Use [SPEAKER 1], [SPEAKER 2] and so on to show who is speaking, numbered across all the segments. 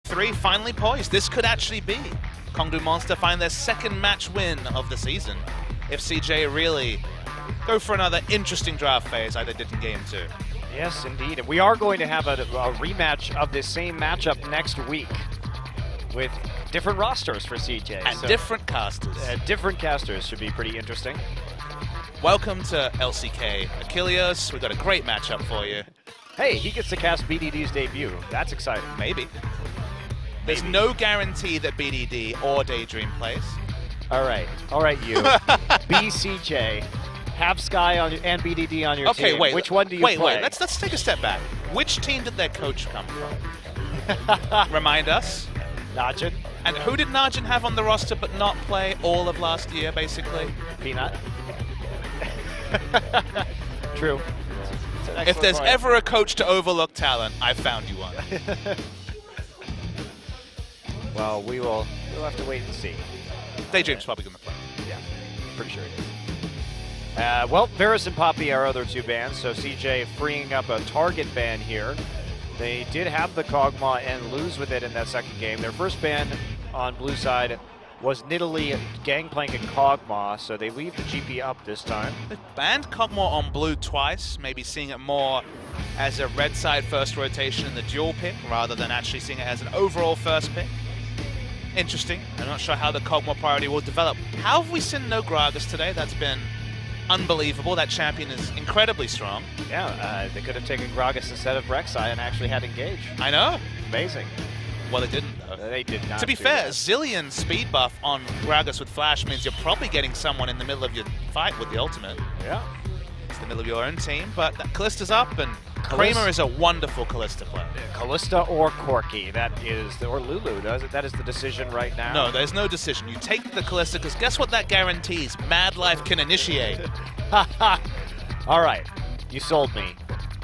[SPEAKER 1] 3 finally poised. This could actually be Kongdoo Monster find their second match win of the season if CJ really go for another interesting draft phase like they did in Game 2.
[SPEAKER 2] Yes, indeed. And we are going to have a rematch of this same matchup next week with different rosters for CJ.
[SPEAKER 1] And different casters.
[SPEAKER 2] Different casters should be pretty interesting.
[SPEAKER 1] Welcome to LCK Achilles. We've got a great matchup for you.
[SPEAKER 2] Hey, he gets to cast BDD's debut. That's exciting.
[SPEAKER 1] Maybe. There's no guarantee that BDD or Daydream plays.
[SPEAKER 2] All right, you. BCJ, have Sky on and BDD on your team.
[SPEAKER 1] Okay, wait.
[SPEAKER 2] Which one do you play?
[SPEAKER 1] Wait. Let's take a step back. Which team did their coach come from? Remind us.
[SPEAKER 2] Najin.
[SPEAKER 1] And who did Najin have on the roster but not play all of last year, basically?
[SPEAKER 2] Peanut. True.
[SPEAKER 1] If there's ever a coach to overlook talent, I've found you one.
[SPEAKER 2] Well, we'll have to wait and see.
[SPEAKER 1] Daydream's probably going to play.
[SPEAKER 2] Yeah, pretty sure it is. Well, Varus and Poppy are other two bans, so CJ freeing up a target ban here. They did have the Kog'Maw and lose with it in that second game. Their first ban on blue side was Nidalee, Gangplank, and Kog'Maw, so they leave the GP up this time.
[SPEAKER 1] They banned Kog'Maw on blue twice, maybe seeing it more as a red side first rotation in the dual pick rather than actually seeing it as an overall first pick. Interesting. I'm not sure how the Kog'Maw priority will develop. How have we seen no Gragas today? That's been unbelievable. That champion is incredibly strong.
[SPEAKER 2] Yeah, they could have taken Gragas instead of Rek'Sai and actually had Engage.
[SPEAKER 1] I know.
[SPEAKER 2] Amazing.
[SPEAKER 1] Well, they didn't, though.
[SPEAKER 2] They did not.
[SPEAKER 1] To be fair, Zillion's speed buff on Gragas with Flash means you're probably getting someone in the middle of your fight with the ultimate.
[SPEAKER 2] Yeah.
[SPEAKER 1] It's the middle of your own team, but Kallista's up, and Kramer is a wonderful Kalista player.
[SPEAKER 2] Kalista or Corki, or Lulu, that is the decision right now.
[SPEAKER 1] No, there's no decision. You take the Kalista, because guess what that guarantees? Mad Life can initiate.
[SPEAKER 2] All right, you sold me.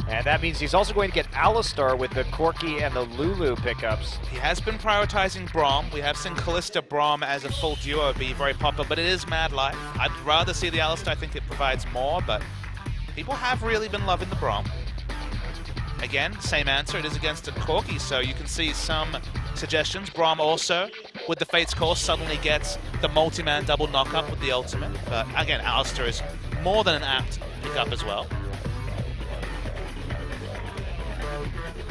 [SPEAKER 2] And that means he's also going to get Alistar with the Corki and the Lulu pickups.
[SPEAKER 1] He has been prioritizing Braum. We have seen Kalista Braum as a full duo be very popular, but it is Mad Life. I'd rather see the Alistar. I think it provides more, but people have really been loving the Braum. Again, same answer. It is against a Corki, so you can see some suggestions. Braum also, with the Fate's Call, suddenly gets the multi-man double knock-up with the ultimate. But again, Alistar is more than an apt pick-up as well.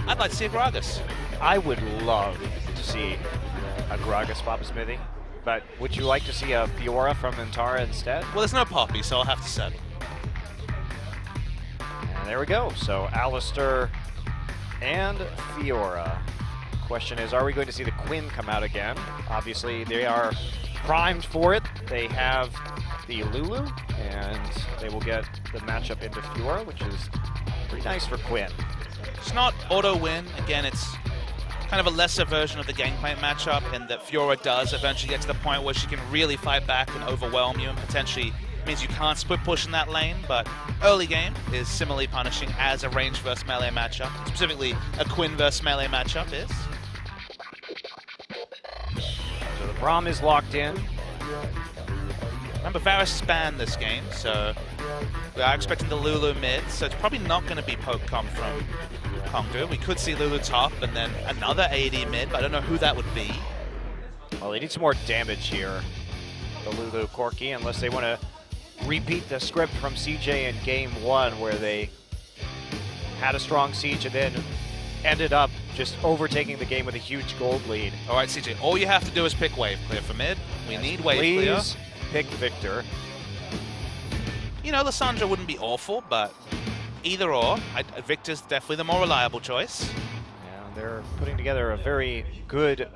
[SPEAKER 1] I'd like to see a Gragas.
[SPEAKER 2] I would love to see a Gragas Papa Smithy, but would you like to see a Fiora from Antara instead?
[SPEAKER 1] Well, there's no Poppy, so I'll have to settle.
[SPEAKER 2] And there we go. So Alistar and Fiora. Question is, are we going to see the Quinn come out again? Obviously, they are primed for it. They have the Lulu, and they will get the matchup into Fiora, which is pretty nice for Quinn.
[SPEAKER 1] It's not auto-win. Again, it's kind of a lesser version of the Gangplank matchup in that Fiora does eventually get to the point where she can really fight back and overwhelm you, and potentially means you can't split push in that lane, but early game is similarly punishing as a range versus melee matchup. Specifically, a Quinn versus melee matchup is.
[SPEAKER 2] So the Braum is locked in.
[SPEAKER 1] Remember, Varus spanned this game, so we are expecting the Lulu mid, so it's probably not going to be poke comp from Kongdoo. We could see Lulu top and then another AD mid, but I don't know who that would be.
[SPEAKER 2] Well, they need some more damage here, the Lulu Corki, unless they want to repeat the script from CJ in Game 1, where they had a strong siege and then ended up just overtaking the game with a huge gold lead.
[SPEAKER 1] All right, CJ, all you have to do is pick wave clear for mid. We need wave clear.
[SPEAKER 2] Please pick Victor.
[SPEAKER 1] You know, Lissandra wouldn't be awful, but either or. Victor's definitely the more reliable choice.
[SPEAKER 2] Yeah, they're putting together a very good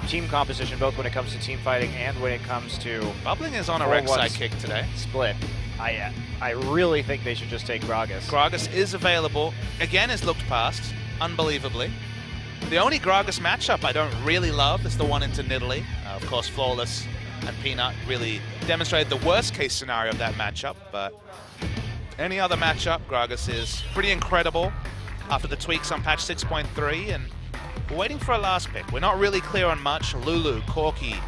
[SPEAKER 2] team composition, both when it comes to team fighting and when it comes to
[SPEAKER 1] Bubbling is on a Rek'Sai kick today.
[SPEAKER 2] Split. I really think they should just take Gragas.
[SPEAKER 1] Gragas is available. Again, is looked past, unbelievably. The only Gragas matchup I don't really love is the one into Nidalee. Of course, Flawless and Peanut really demonstrated the worst case scenario of that matchup, but any other matchup, Gragas is pretty incredible after the tweaks on patch 6.3, and we're waiting for a last pick. We're not really clear on much. Lulu, Corki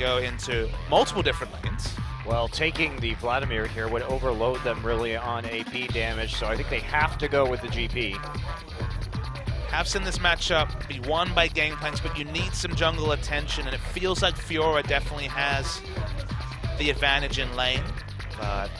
[SPEAKER 1] go into multiple different lanes.
[SPEAKER 2] Well, taking the Vladimir here would overload them really on AP damage, so I think they have to go with the GP.
[SPEAKER 1] have seen this matchup be won by Gangplank's, but you need some jungle attention, and it feels like Fiora definitely has the advantage in lane. But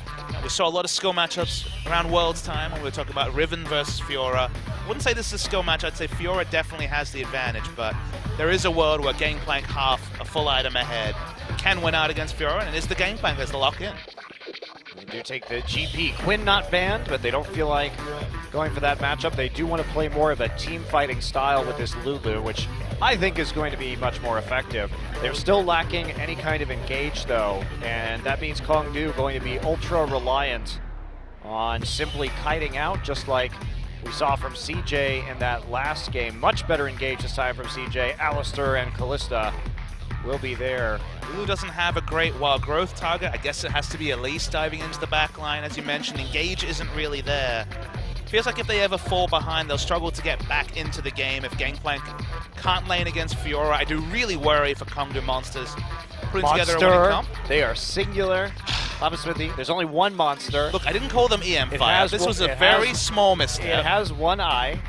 [SPEAKER 1] we saw a lot of skill matchups around Worlds time when we were talking about Riven versus Fiora. I wouldn't say this is a skill match, I'd say Fiora definitely has the advantage, but there is a world where Gangplank half a full item ahead can win out against Fiora, and it is the Gangplank that's the lock-in.
[SPEAKER 2] They do take the GP. Quinn not banned, but they don't feel like going for that matchup. They do want to play more of a team fighting style with this Lulu, which I think is going to be much more effective. They're still lacking any kind of engage though, and that means Kongdoo going to be ultra reliant on simply kiting out, just like we saw from CJ in that last game. Much better engage this time from CJ. Alistair and Callista will be there.
[SPEAKER 1] Lulu doesn't have a great wild growth target. I guess it has to be Elise diving into the back line. As you mentioned, engage isn't really there. Feels like if they ever fall behind, they'll struggle to get back into the game if Gangplank can't lane against Fiora. I do really worry for Kongdoo Monsters putting together a winning comp.
[SPEAKER 2] They are singular. Obviously, there's only one monster.
[SPEAKER 1] Look, I didn't call them EM5. This was a very small mistake.
[SPEAKER 2] It has one eye.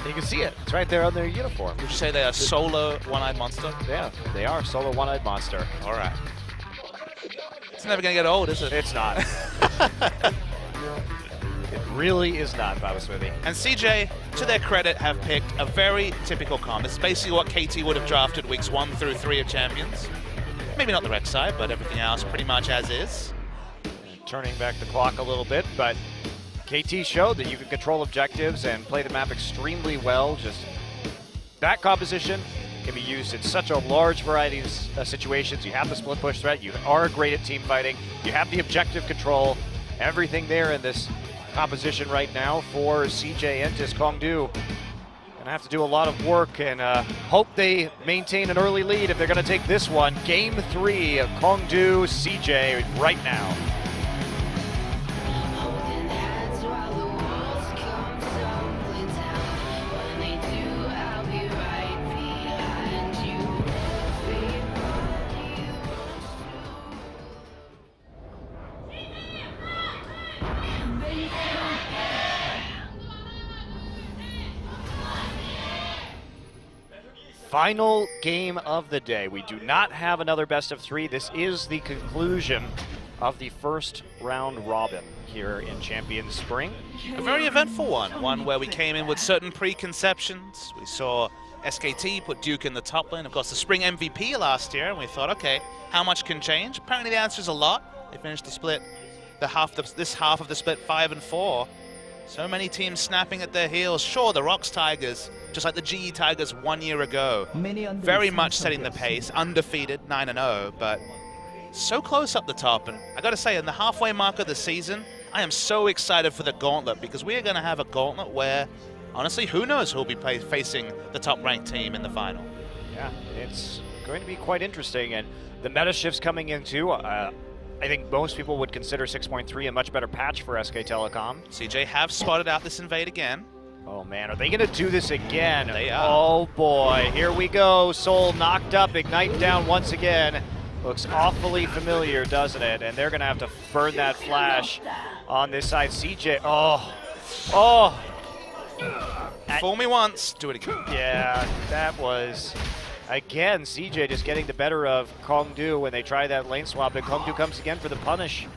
[SPEAKER 2] You can see it. It's right there on their uniform.
[SPEAKER 1] Would you say they are solo one-eyed monster?
[SPEAKER 2] Yeah, they are solo one-eyed monster.
[SPEAKER 1] All right. It's never going to get old, is it?
[SPEAKER 2] It's not. It really is not, Baba Smithy.
[SPEAKER 1] And CJ, to their credit, have picked a very typical comp. It's basically what KT would have drafted weeks 1 through 3 of Champions. Maybe not the rec side, but everything else pretty much as is.
[SPEAKER 2] Turning back the clock a little bit, but KT showed that you can control objectives and play the map extremely well. Just that composition can be used in such a large variety of situations. You have the split push threat, you are great at team fighting, you have the objective control, everything there in this composition right now for CJ Entus. Kongdoo gonna have to do a lot of work and hope they maintain an early lead if they're gonna take this one. Game 3 of Kongdoo CJ right now. Final game of the day. We do not have another best of 3. This is the conclusion of the first round robin here in Champions Spring.
[SPEAKER 1] A very eventful one where we came in with certain preconceptions. We saw SKT put Duke in the top lane, of course the Spring MVP last year, and we thought, okay, how much can change? Apparently the answer is a lot. They finished the split, this half of the split 5-4. So many teams snapping at their heels. Sure, the Rocks Tigers, just like the GE Tigers 1 year ago, very much setting the pace, undefeated, 9-0, but so close up the top. And I gotta say, in the halfway mark of the season, I am so excited for the gauntlet, because we are gonna have a gauntlet where, honestly, who knows who'll be facing the top-ranked team in the final.
[SPEAKER 2] Yeah, it's going to be quite interesting, and the meta shifts coming in too. I think most people would consider 6.3 a much better patch for SK Telecom.
[SPEAKER 1] CJ have spotted out this invade again.
[SPEAKER 2] Oh man, are they gonna do this again?
[SPEAKER 1] They are.
[SPEAKER 2] Oh boy, here we go. Soul knocked up, Ignite down once again. Looks awfully familiar, doesn't it? And they're gonna have to burn that flash on this side. CJ, oh.
[SPEAKER 1] Fool me once, do it again.
[SPEAKER 2] Yeah, that was, again, CJ just getting the better of Kongdoo when they try that lane swap, and Kongdoo comes again for the punish.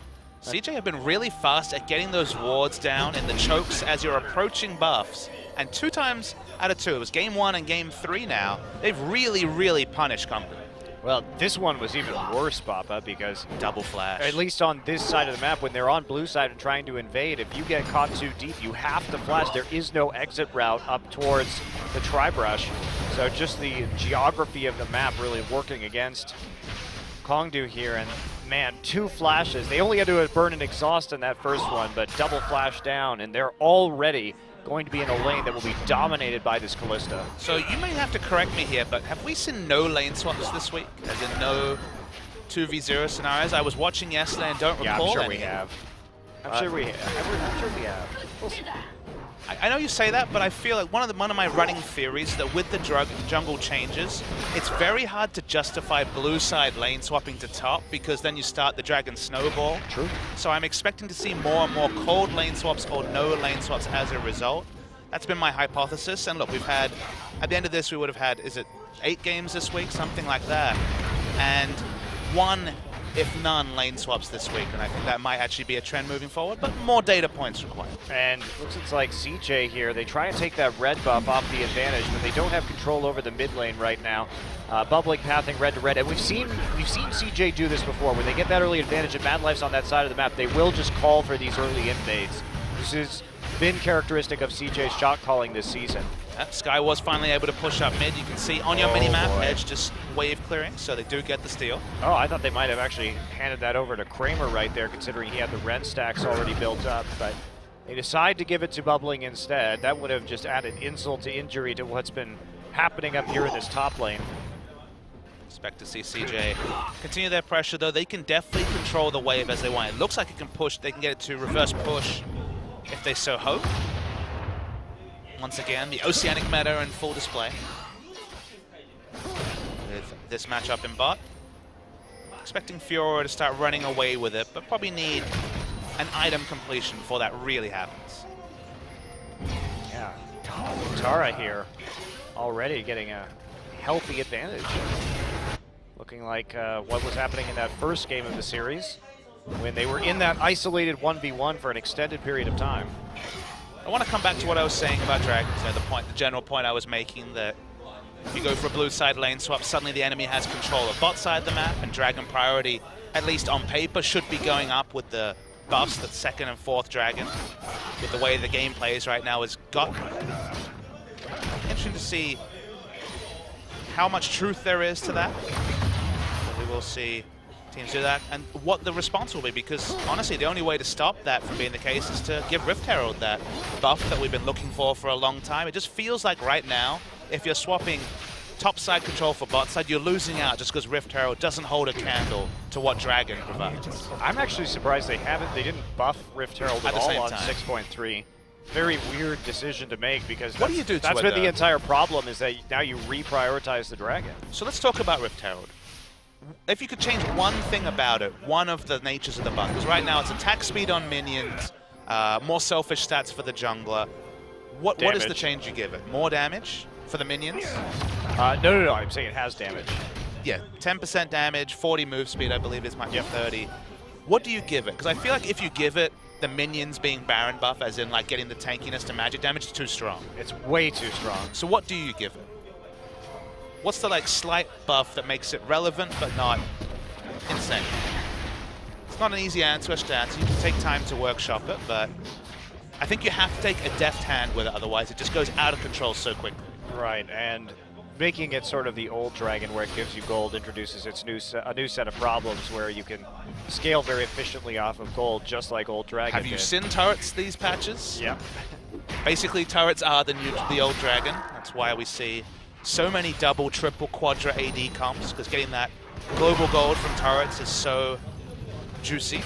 [SPEAKER 1] CJ have been really fast at getting those wards down in the chokes as you're approaching buffs. And 2 times out of 2, it was game 1 and game 3 now, they've really, really punished Kongdoo.
[SPEAKER 2] Well, this one was even worse, Papa, because
[SPEAKER 1] double flash.
[SPEAKER 2] At least on this side of the map, when they're on blue side and trying to invade, if you get caught too deep, you have to flash. There is no exit route up towards the tri-brush. So just the geography of the map really working against Kongdoo here. And man, 2 flashes. They only had to burn an exhaust in that first one, but double flash down, and they're already going to be in a lane that will be dominated by this Callista.
[SPEAKER 1] So you may have to correct me here, but have we seen no lane swaps this week? As in no 2v0 scenarios? I was watching yesterday and don't recall
[SPEAKER 2] I'm sure
[SPEAKER 1] any.
[SPEAKER 2] we have. I'm sure we have. We'll see.
[SPEAKER 1] I know you say that, but I feel like one of my running theories that with the jungle changes, it's very hard to justify blue side lane swapping to top, because then you start the dragon snowball.
[SPEAKER 2] True.
[SPEAKER 1] So I'm expecting to see more and more cold lane swaps or no lane swaps as a result. That's been my hypothesis. And look, we've had, at the end of this, we would have had, is it 8 games this week? Something like that. And 1, if none, lane swaps this week. And I think that might actually be a trend moving forward, but more data points required.
[SPEAKER 2] And looks like CJ here, they try and take that red buff off the advantage, but they don't have control over the mid lane right now. Bubbling, pathing red to red, and we've seen CJ do this before. When they get that early advantage and Mad Life's on that side of the map, they will just call for these early invades. This has been characteristic of CJ's shot calling this season.
[SPEAKER 1] Sky was finally able to push up mid. You can see on your minimap,
[SPEAKER 2] boy.
[SPEAKER 1] Edge just wave clearing, so they do get the steal.
[SPEAKER 2] Oh, I thought they might have actually handed that over to Kramer right there, considering he had the Ren stacks already built up, but they decide to give it to Bubbling instead. That would have just added insult to injury to what's been happening up here in this top lane.
[SPEAKER 1] Expect to see CJ continue their pressure, though. They can definitely control the wave as they want. It looks like it can push. They can get it to reverse push if they so hope. Once again, the Oceanic meta in full display. With this matchup in bot. Expecting Fiora to start running away with it, but probably need an item completion before that really happens.
[SPEAKER 2] Yeah, Tara here already getting a healthy advantage. Looking like what was happening in that first game of the series when they were in that isolated 1v1 for an extended period of time.
[SPEAKER 1] I want to come back to what I was saying about Dragons. The general point I was making, that if you go for a blue side lane swap, suddenly the enemy has control of bot side of the map, and Dragon priority, at least on paper, should be going up with the buffs that 2nd and 4th Dragon. With the way the game plays right now is got. Interesting to see how much truth there is to that. But we will see teams do that, and what the response will be, because honestly the only way to stop that from being the case is to give Rift Herald that buff that we've been looking for a long time. It just feels like right now, if you're swapping top side control for bot side, you're losing out just because Rift Herald doesn't hold a candle to what Dragon provides.
[SPEAKER 2] I'm actually surprised they didn't buff Rift Herald at all on 6.3. Very weird decision to make, because
[SPEAKER 1] what do you do to
[SPEAKER 2] that's
[SPEAKER 1] it,
[SPEAKER 2] been the entire problem, is that now you reprioritize the Dragon. So
[SPEAKER 1] let's talk about Rift Herald. If you could change one thing about it, one of the natures of the buff, because right now it's attack speed on minions, more selfish stats for the jungler. What is the change you give it? More damage for the minions?
[SPEAKER 2] No, I'm saying it has damage.
[SPEAKER 1] Yeah, 10% damage, 40 move speed, I believe is my 30. What do you give it? Because I feel like if you give it the minions being Baron buff, as in like getting the tankiness to magic damage, it's too strong.
[SPEAKER 2] It's way too strong.
[SPEAKER 1] So what do you give it? What's the slight buff that makes it relevant but not insane? It's not an easy answer to answer. You can take time to workshop it, but I think you have to take a deft hand with it, otherwise it just goes out of control so quickly.
[SPEAKER 2] Right, and making it sort of the old Dragon where it gives you gold introduces a new set of problems where you can scale very efficiently off of gold, just like old Dragon
[SPEAKER 1] Have you seen turrets these patches?
[SPEAKER 2] Yeah.
[SPEAKER 1] Basically, turrets are the old Dragon. That's why we see so many double, triple, quadra AD comps, because getting that global gold from turrets is so juicy.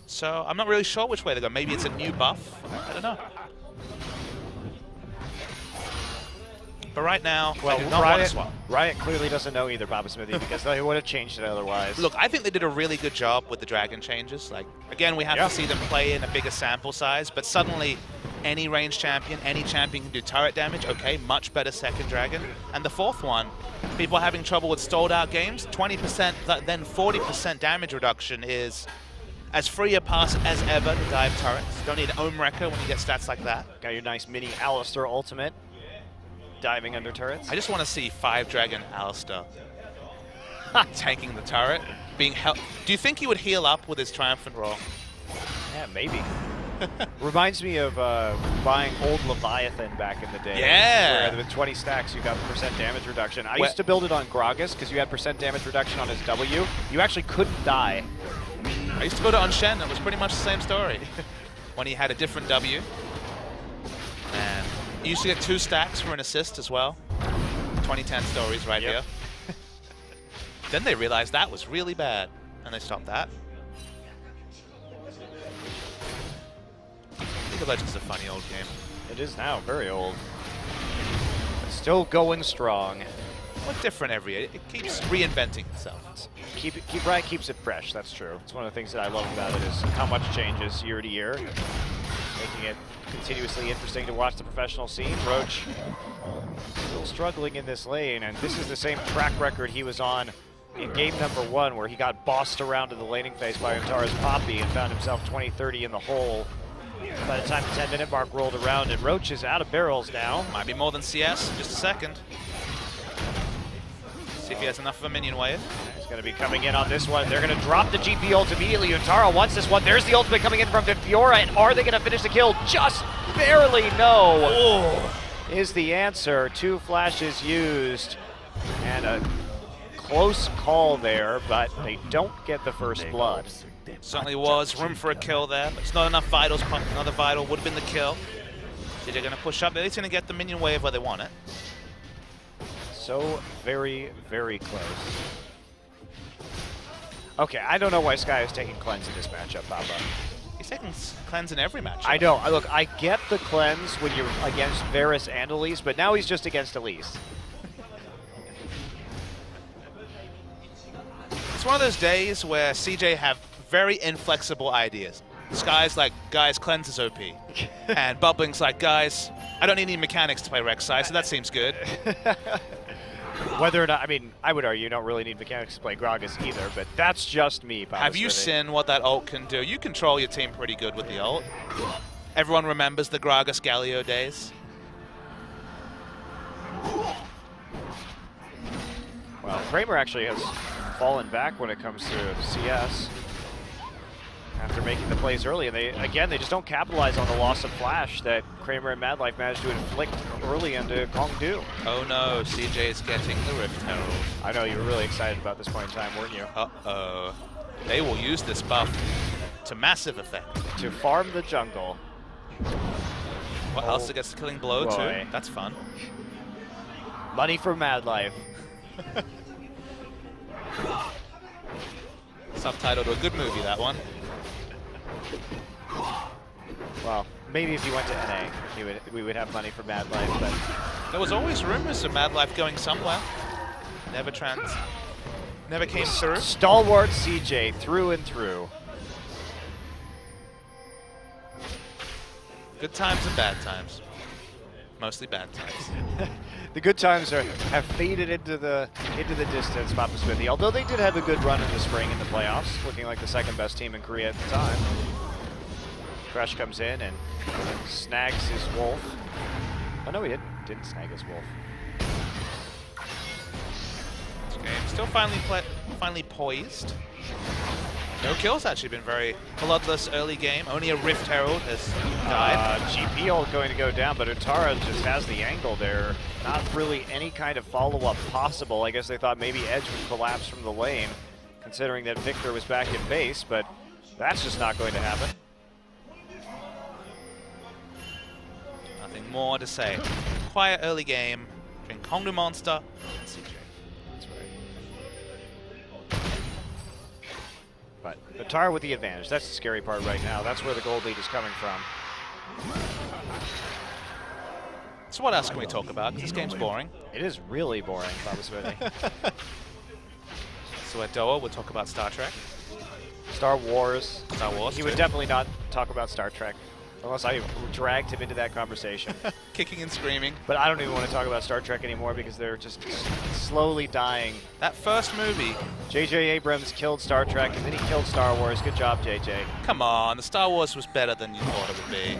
[SPEAKER 1] So I'm not really sure which way they go. Maybe it's a new buff. I don't know. But right now,
[SPEAKER 2] well,
[SPEAKER 1] I do not want to swap.
[SPEAKER 2] Riot clearly doesn't know either, Baba Smithy, because they would have changed it otherwise.
[SPEAKER 1] Look, I think they did a really good job with the Dragon changes. Again, we have to see them play in a bigger sample size, but suddenly any range champion, any champion can do turret damage. Okay, much better 2nd Dragon. And the 4th one, people are having trouble with stalled out games. 20%, then 40% damage reduction is as free a pass as ever to dive turrets. Don't need Ohm Wrecker when you get stats like that.
[SPEAKER 2] Got your nice mini Alistar ultimate. Diving under turrets.
[SPEAKER 1] I just want to see 5 Dragon Alistar tanking the turret. Do you think he would heal up with his Triumphant Roar?
[SPEAKER 2] Yeah, maybe. Reminds me of buying old Leviathan back in the day.
[SPEAKER 1] Yeah.
[SPEAKER 2] Where with 20 stacks you got % damage reduction. I used to build it on Gragas because you had % damage reduction on his W. You actually couldn't die.
[SPEAKER 1] I used to go to Unshen. It was pretty much the same story. When he had a different W. And you used to get 2 stacks for an assist as well. 2010 stories right here. Then they realized that was really bad, and they stopped that. League of Legends is a funny old game.
[SPEAKER 2] It is now, very old. But still going strong.
[SPEAKER 1] Well, different every year. It keeps reinventing itself.
[SPEAKER 2] Riot keeps it fresh, that's true. It's one of the things that I love about it, is how much changes year to year, making it continuously interesting to watch the professional scene. Roach still struggling in this lane, and this is the same track record he was on in game number 1, where he got bossed around to the laning phase by Antara's Poppy and found himself 20-30 in the hole. By the time the 10-minute mark rolled around, and Roach is out of barrels now.
[SPEAKER 1] Might be more than CS in just a second. See if he has enough of a minion wave.
[SPEAKER 2] He's going to be coming in on this one. They're going to drop the GP ult immediately. Antara wants this one. There's the ultimate coming in from Fiora, and are they going to finish the kill? Just barely, no.
[SPEAKER 1] Oh.
[SPEAKER 2] Is the answer. 2 flashes used, and a close call there, but they don't get the first blood.
[SPEAKER 1] Certainly was room for a kill there, but it's not enough vitals. Another vital would have been the kill. They're going to push up. They're going to get the minion wave where they want it.
[SPEAKER 2] So very, very close. Okay, I don't know why Sky is taking cleanse in this matchup, Papa.
[SPEAKER 1] He's taking cleanse in every matchup.
[SPEAKER 2] I know. Look, I get the cleanse when you're against Varus and Elise, but now he's just against Elise.
[SPEAKER 1] It's one of those days where CJ have very inflexible ideas. Sky's like, guys, cleanse is OP. And Bubbling's like, guys, I don't need any mechanics to play Rek'Sai, so that seems good.
[SPEAKER 2] Whether or not, I mean, I would argue you don't really need mechanics to play Gragas either, but that's just me.
[SPEAKER 1] Have you seen what that ult can do? You control your team pretty good with the ult. Everyone remembers the Gragas Galio days.
[SPEAKER 2] Well, Kramer actually has fallen back when it comes to CS after making the plays early, and they just don't capitalize on the loss of flash that Kramer and Madlife managed to inflict early into Kongdoo.
[SPEAKER 1] Oh no, CJ is getting the Rift Herald.
[SPEAKER 2] I know you were really excited about this point in time, weren't you?
[SPEAKER 1] Uh-oh. They will use this buff to massive effect.
[SPEAKER 2] To farm the jungle.
[SPEAKER 1] What else gets the killing blow too? That's fun.
[SPEAKER 2] Money for Madlife.
[SPEAKER 1] Subtitled to a good movie, that one.
[SPEAKER 2] Well, maybe if you went to NA, we would have money for Madlife, but
[SPEAKER 1] there was always rumors of Madlife going somewhere. Never came through.
[SPEAKER 2] Stalwart CJ through and through.
[SPEAKER 1] Good times and bad times. Mostly bad times.
[SPEAKER 2] The good times have faded into the distance, Papa Smithy. Although they did have a good run in the spring in the playoffs, looking like the second best team in Korea at the time. Crush comes in and snags his wolf. Oh no, he didn't snag his wolf.
[SPEAKER 1] This game still finally poised. No kills, actually been very bloodless early game. Only a Rift Herald has died.
[SPEAKER 2] GP ult going to go down, but Antara just has the angle there. Not really any kind of follow-up possible. I guess they thought maybe Edge would collapse from the lane, considering that Victor was back in base, but that's just not going to happen.
[SPEAKER 1] Nothing more to say. Quiet early game between Kongdoo Monster and CJ.
[SPEAKER 2] That's right. But Antara with the advantage. That's the scary part right now. That's where the gold lead is coming from.
[SPEAKER 1] So what else can we talk about? 'Cause this game's boring.
[SPEAKER 2] It is really boring, Papa Smithy.
[SPEAKER 1] So at Doa, we'll talk about Star Trek.
[SPEAKER 2] Star Wars.
[SPEAKER 1] Star Wars,
[SPEAKER 2] He would
[SPEAKER 1] too.
[SPEAKER 2] definitely not talk about Star Trek, unless I dragged him into that conversation.
[SPEAKER 1] Kicking and screaming.
[SPEAKER 2] But I don't even want to talk about Star Trek anymore because they're just slowly dying.
[SPEAKER 1] That first movie,
[SPEAKER 2] J.J. Abrams killed Star Trek, and then he killed Star Wars. Good job, J.J.
[SPEAKER 1] come on, the Star Wars was better than you thought it would be.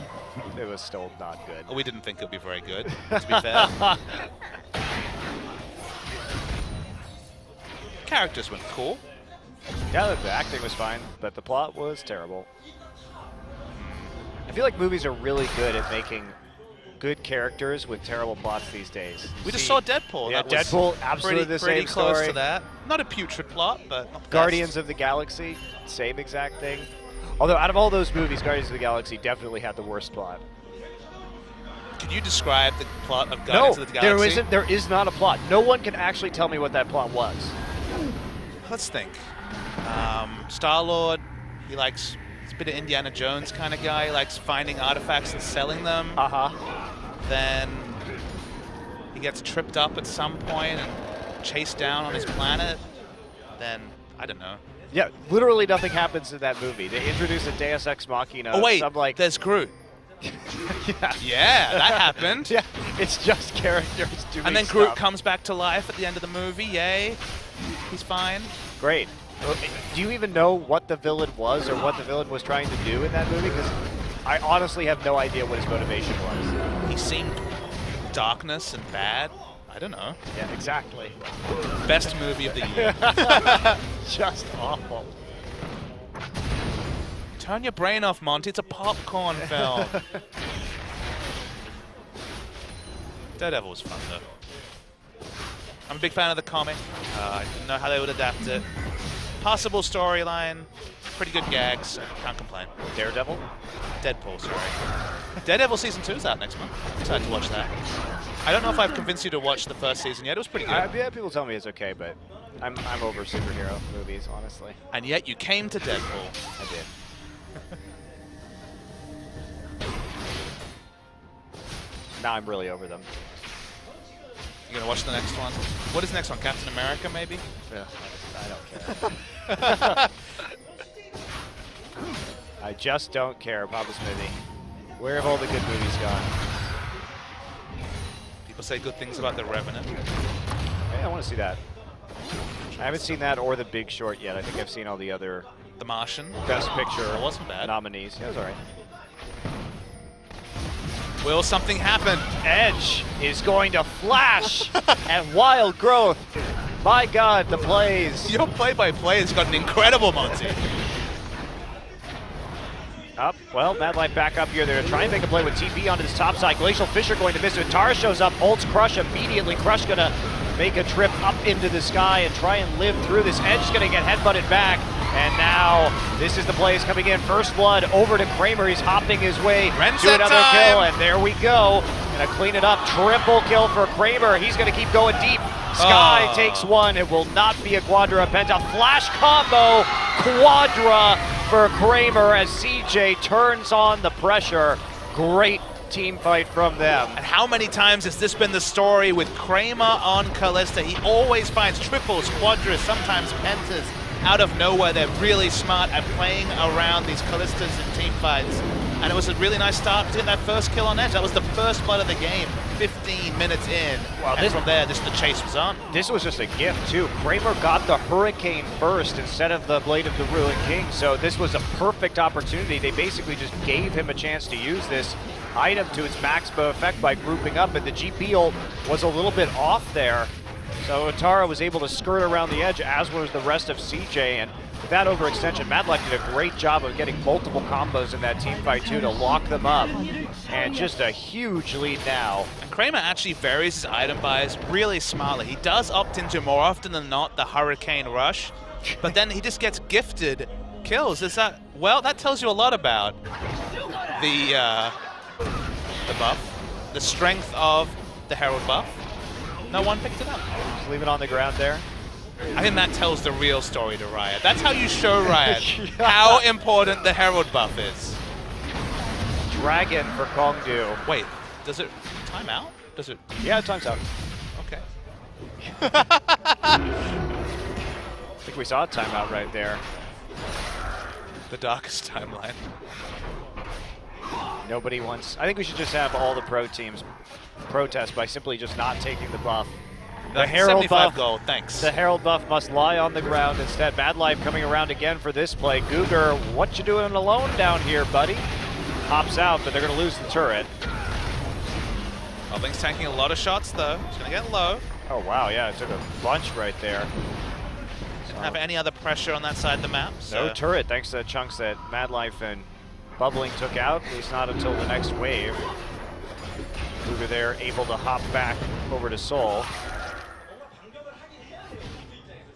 [SPEAKER 2] It was still not good.
[SPEAKER 1] We didn't think it would be very good, to be fair. Characters were cool.
[SPEAKER 2] Yeah, the acting was fine, but the plot was terrible. I feel like movies are really good at making good characters with terrible plots these days.
[SPEAKER 1] We just saw Deadpool.
[SPEAKER 2] Yeah,
[SPEAKER 1] That was
[SPEAKER 2] Deadpool, absolutely the
[SPEAKER 1] pretty
[SPEAKER 2] same
[SPEAKER 1] close
[SPEAKER 2] story.
[SPEAKER 1] to that. Not a putrid plot, but not the
[SPEAKER 2] Guardians
[SPEAKER 1] best.
[SPEAKER 2] of the Galaxy, same exact thing. Although out of all those movies, Guardians of the Galaxy definitely had the worst plot.
[SPEAKER 1] Can you describe the plot of Guardians of the Galaxy?
[SPEAKER 2] There is not a plot. No one can actually tell me what that plot was.
[SPEAKER 1] Let's think. Star-Lord, he's a bit of Indiana Jones kind of guy. He likes finding artifacts and selling them. Then he gets tripped up at some point and chased down on his planet. Then, I don't know.
[SPEAKER 2] Yeah, literally nothing happens in that movie. They introduce a Deus Ex Machina.
[SPEAKER 1] Oh wait,
[SPEAKER 2] some, like,
[SPEAKER 1] there's Groot. Yeah, that happened.
[SPEAKER 2] Yeah, it's just characters doing
[SPEAKER 1] And then
[SPEAKER 2] stuff.
[SPEAKER 1] Groot comes back to life at the end of the movie. Yay. He's fine.
[SPEAKER 2] Great. Do you even know what the villain was or what the villain was trying to do in that movie? Because I honestly have no idea what his motivation was.
[SPEAKER 1] He seemed darkness and bad. I don't know.
[SPEAKER 2] Yeah, exactly.
[SPEAKER 1] Best movie of the year.
[SPEAKER 2] Just awful.
[SPEAKER 1] Turn your brain off, Monty. It's a popcorn film. Daredevil was fun, though. I'm a big fan of the comic. I didn't know how they would adapt it. Possible storyline. Pretty good gags. Can't complain.
[SPEAKER 2] Daredevil?
[SPEAKER 1] Deadpool, sorry. Daredevil Season 2 is out next month. Excited to watch that. I don't know if I've convinced you to watch the first season yet. It was pretty good.
[SPEAKER 2] Yeah, people tell me it's okay, but I'm over superhero movies, honestly.
[SPEAKER 1] And yet you came to Deadpool.
[SPEAKER 2] I did. Now I'm really over them.
[SPEAKER 1] You gonna watch the next one? What is next one? Captain America, maybe?
[SPEAKER 2] Yeah, I don't care. I just don't care, Papa Smithy. Where have all the good movies gone?
[SPEAKER 1] People say good things about The Revenant.
[SPEAKER 2] Hey, I want to see that. I haven't seen that or The Big Short yet. I think I've seen all the other
[SPEAKER 1] The Martian.
[SPEAKER 2] Best Picture
[SPEAKER 1] It wasn't bad.
[SPEAKER 2] nominees. Yeah, it was all right.
[SPEAKER 1] Will something happen?
[SPEAKER 2] Edge is going to flash at Wild Growth. My God, the plays.
[SPEAKER 1] Your play-by-play has gotten incredible, Monty.
[SPEAKER 2] Up. Well, Mad Life back up here. They're going to try and make a play with TP onto this top side. Glacial Fisher going to miss it. Tara shows up. Ults Crush immediately. Crush going to make a trip up into the sky and try and live through this. Edge is going to get headbutted back. And now this is the plays coming in. First blood over to Kramer. He's hopping his way to another kill. And there we go. Going to clean it up. Triple kill for Kramer. He's going to keep going deep. Sky takes one. It will not be a Quadra Penta. Flash combo. Quadra for Kramer as CJ turns on the pressure. Great team fight from them.
[SPEAKER 1] And how many times has this been the story with Kramer on Callista? He always finds triples, quadras, sometimes pentas out of nowhere. They're really smart at playing around these Callistas in team fights. And it was a really nice start to get that first kill on Edge. That was the first blood of the game, 15 minutes in.
[SPEAKER 2] Well,
[SPEAKER 1] and from there, the chase was on.
[SPEAKER 2] This was just a gift, too. Kramer got the Hurricane first instead of the Blade of the Ruined King, so this was a perfect opportunity. They basically just gave him a chance to use this item to its maximum effect by grouping up, and the GP ult was a little bit off there. So Tara was able to skirt around the edge, as was the rest of CJ, and with that overextension, Mad Life did a great job of getting multiple combos in that team fight too to lock them up. And just a huge lead now.
[SPEAKER 1] And Kramer actually varies his item buys really smartly. He does opt into, more often than not, the Hurricane Rush, but then he just gets gifted kills. Is that, well, that tells you a lot about the buff, the strength of the Herald buff. No one picked it up.
[SPEAKER 2] Just leave it on the ground there.
[SPEAKER 1] I think that tells the real story to Riot. That's how you show Riot how important the Herald buff is.
[SPEAKER 2] Dragon for Kongdoo.
[SPEAKER 1] Wait, does it time out? Does it?
[SPEAKER 2] Yeah, time's out.
[SPEAKER 1] Okay.
[SPEAKER 2] I think we saw a timeout right there.
[SPEAKER 1] The darkest timeline.
[SPEAKER 2] Nobody wants. I think we should just have all the pro teams protest by simply just not taking the buff. The Herald buff,
[SPEAKER 1] gold, thanks.
[SPEAKER 2] The Herald buff must lie on the ground instead. Mad Life coming around again for this play. Googer, what you doing alone down here, buddy? Hops out, but they're going to lose the turret.
[SPEAKER 1] Bubbling tanking a lot of shots though. He's going to get low.
[SPEAKER 2] Oh wow, yeah, it took a bunch right there.
[SPEAKER 1] Didn't have any other pressure on that side of the map. So.
[SPEAKER 2] No turret, thanks to the chunks that Mad Life and Bubbling took out, at least not until the next wave. Cougar there able to hop back over to Soul.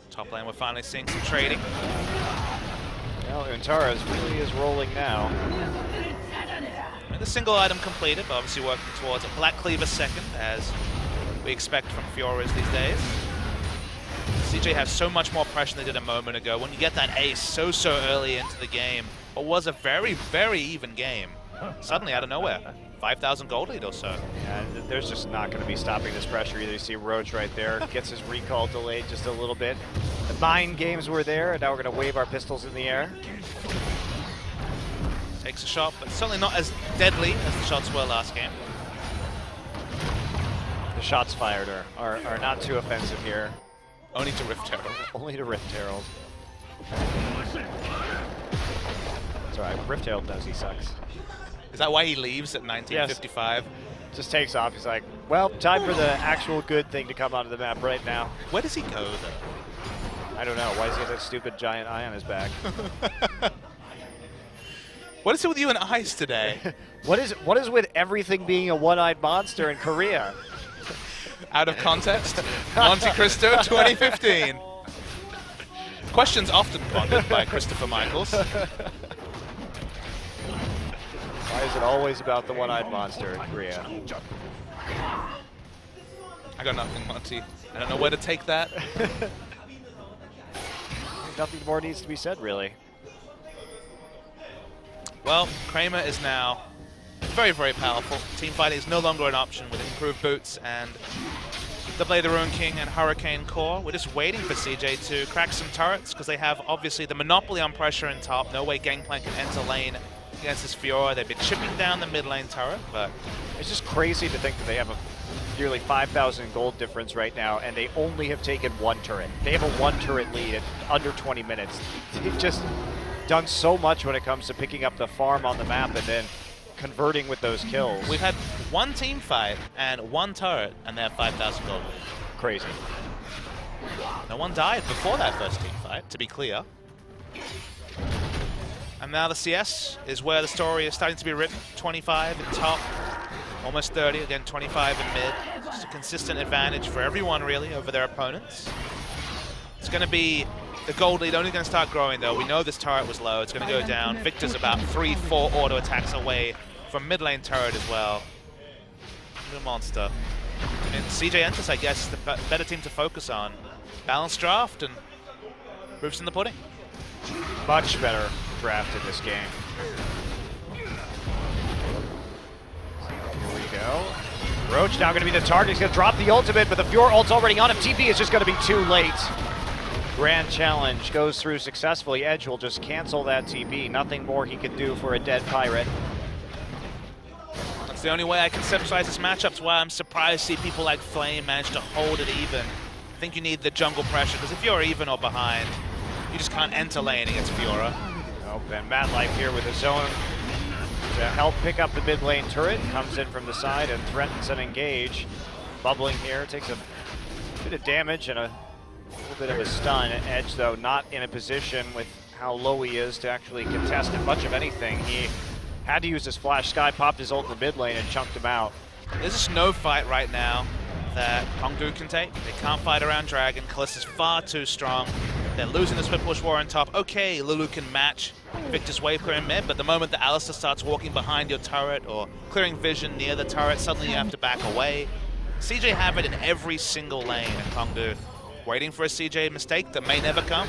[SPEAKER 1] Top lane, we're finally seeing some trading.
[SPEAKER 2] Well, Untaras really is rolling now.
[SPEAKER 1] I mean, the single item completed, but obviously working towards a Black Cleaver second, as we expect from Fioras these days. CJ has so much more pressure than they did a moment ago. When you get that ace so early into the game, what was a very even game, suddenly out of nowhere, 5,000 gold lead or so.
[SPEAKER 2] Yeah, there's just not going to be stopping this pressure either. You see Roach right there, gets his recall delayed just a little bit. The mind games were there, and now we're going to wave our pistols in the air.
[SPEAKER 1] Takes a shot, but certainly not as deadly as the shots were last game.
[SPEAKER 2] The shots fired are not too offensive here.
[SPEAKER 1] Only to Rift Herald.
[SPEAKER 2] Only to Rift Herald. It's alright, Rift Herald knows he sucks.
[SPEAKER 1] Is that why he leaves at 1955?
[SPEAKER 2] Yes. Just takes off. He's like, well, time for the actual good thing to come onto the map right now.
[SPEAKER 1] Where does he go, though?
[SPEAKER 2] I don't know. Why does he have that stupid giant eye on his back?
[SPEAKER 1] What is it with you and eyes today?
[SPEAKER 2] What is with everything being a one-eyed monster in Korea?
[SPEAKER 1] Out of context, Monte Cristo 2015. Questions often pondered by Christopher Michaels.
[SPEAKER 2] Why is it always about the one-eyed monster in Korea?
[SPEAKER 1] I got nothing, Monty. I don't know where to take that.
[SPEAKER 2] Nothing more needs to be said, really.
[SPEAKER 1] Well, Kramer is now very, very powerful. Teamfighting is no longer an option with improved boots and the Blade of Ruin King and Hurricane Core. We're just waiting for CJ to crack some turrets because they have obviously the monopoly on pressure in top. No way Gangplank can enter lane against this Fiora. They've been chipping down the mid lane turret, but
[SPEAKER 2] it's just crazy to think that they have a nearly 5,000 gold difference right now, and they only have taken one turret. They have a one turret lead at under 20 minutes. They've just done so much when it comes to picking up the farm on the map and then converting with those kills.
[SPEAKER 1] We've had one team fight and one turret, and they have 5,000 gold.
[SPEAKER 2] Crazy.
[SPEAKER 1] No one died before that first team fight, to be clear. And now the CS is where the story is starting to be written. 25 in top, almost 30, again 25 in mid. Just a consistent advantage for everyone, really, over their opponents. It's going to be the gold lead only going to start growing, though. We know this turret was low. It's going to go down. Victor's about 3-4 auto attacks away from mid lane turret as well. The monster. And CJ Entus, I guess, is the better team to focus on. Balanced draft and proofs in the pudding.
[SPEAKER 2] Much better draft in this game. Here we go. Roach now going to be the target. He's going to drop the ultimate, but the Fiora ult's already on him. TP is just going to be too late. Grand challenge goes through successfully. Edge will just cancel that TP. Nothing more he can do for a dead pirate.
[SPEAKER 1] That's the only way I can conceptualize this matchup. It's why I'm surprised to see people like Flame manage to hold it even. I think you need the jungle pressure, because if you're even or behind, you just can't enter lane against Fiora.
[SPEAKER 2] Oh, and Mad Life here with his own to help pick up the mid lane turret. Comes in from the side and threatens an engage. Bubbling here, takes a bit of damage and a little bit of a stun. Edge, though, not in a position with how low he is to actually contest much of anything. He had to use his flash. Sky popped his ult in the mid lane and chunked him out.
[SPEAKER 1] There's just no fight right now that Kongdoo can take. They can't fight around Dragon. Kalista's far too strong. They're losing the split push war on top. Okay, Lulu can match Victor's wave clear in mid, but the moment that Alistar starts walking behind your turret or clearing vision near the turret, suddenly you have to back away. CJ have it in every single lane, and Kongdoo waiting for a CJ mistake that may never come.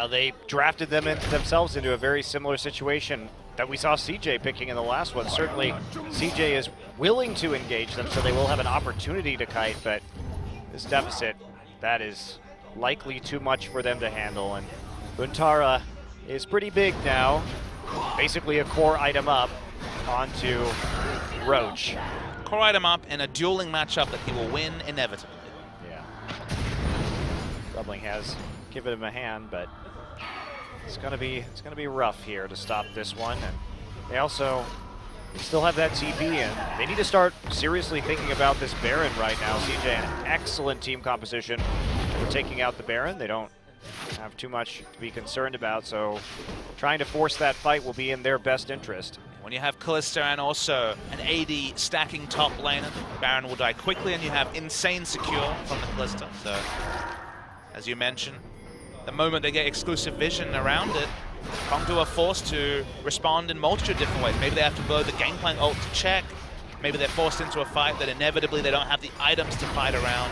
[SPEAKER 2] They drafted themselves into a very similar situation that we saw CJ picking in the last one. Certainly, CJ is willing to engage them, so they will have an opportunity to kite, but this deficit, that is likely too much for them to handle. And Buntara is pretty big now, basically a core item up onto Roach.
[SPEAKER 1] Core item up in a dueling matchup that he will win inevitably.
[SPEAKER 2] Yeah. Bubbling has given him a hand, but it's gonna be rough here to stop this one. And they also still have that TP in. They need to start seriously thinking about this Baron right now. CJ, an excellent team composition for taking out the Baron. They don't have too much to be concerned about, so trying to force that fight will be in their best interest.
[SPEAKER 1] When you have Kalista and also an AD stacking top laner, Baron will die quickly, and you have insane secure from the Kalista. So, as you mentioned, the moment they get exclusive vision around it, Kongdoo are forced to respond in multitude of different ways. Maybe they have to blow the Gangplank ult to check. Maybe they're forced into a fight that inevitably they don't have the items to fight around.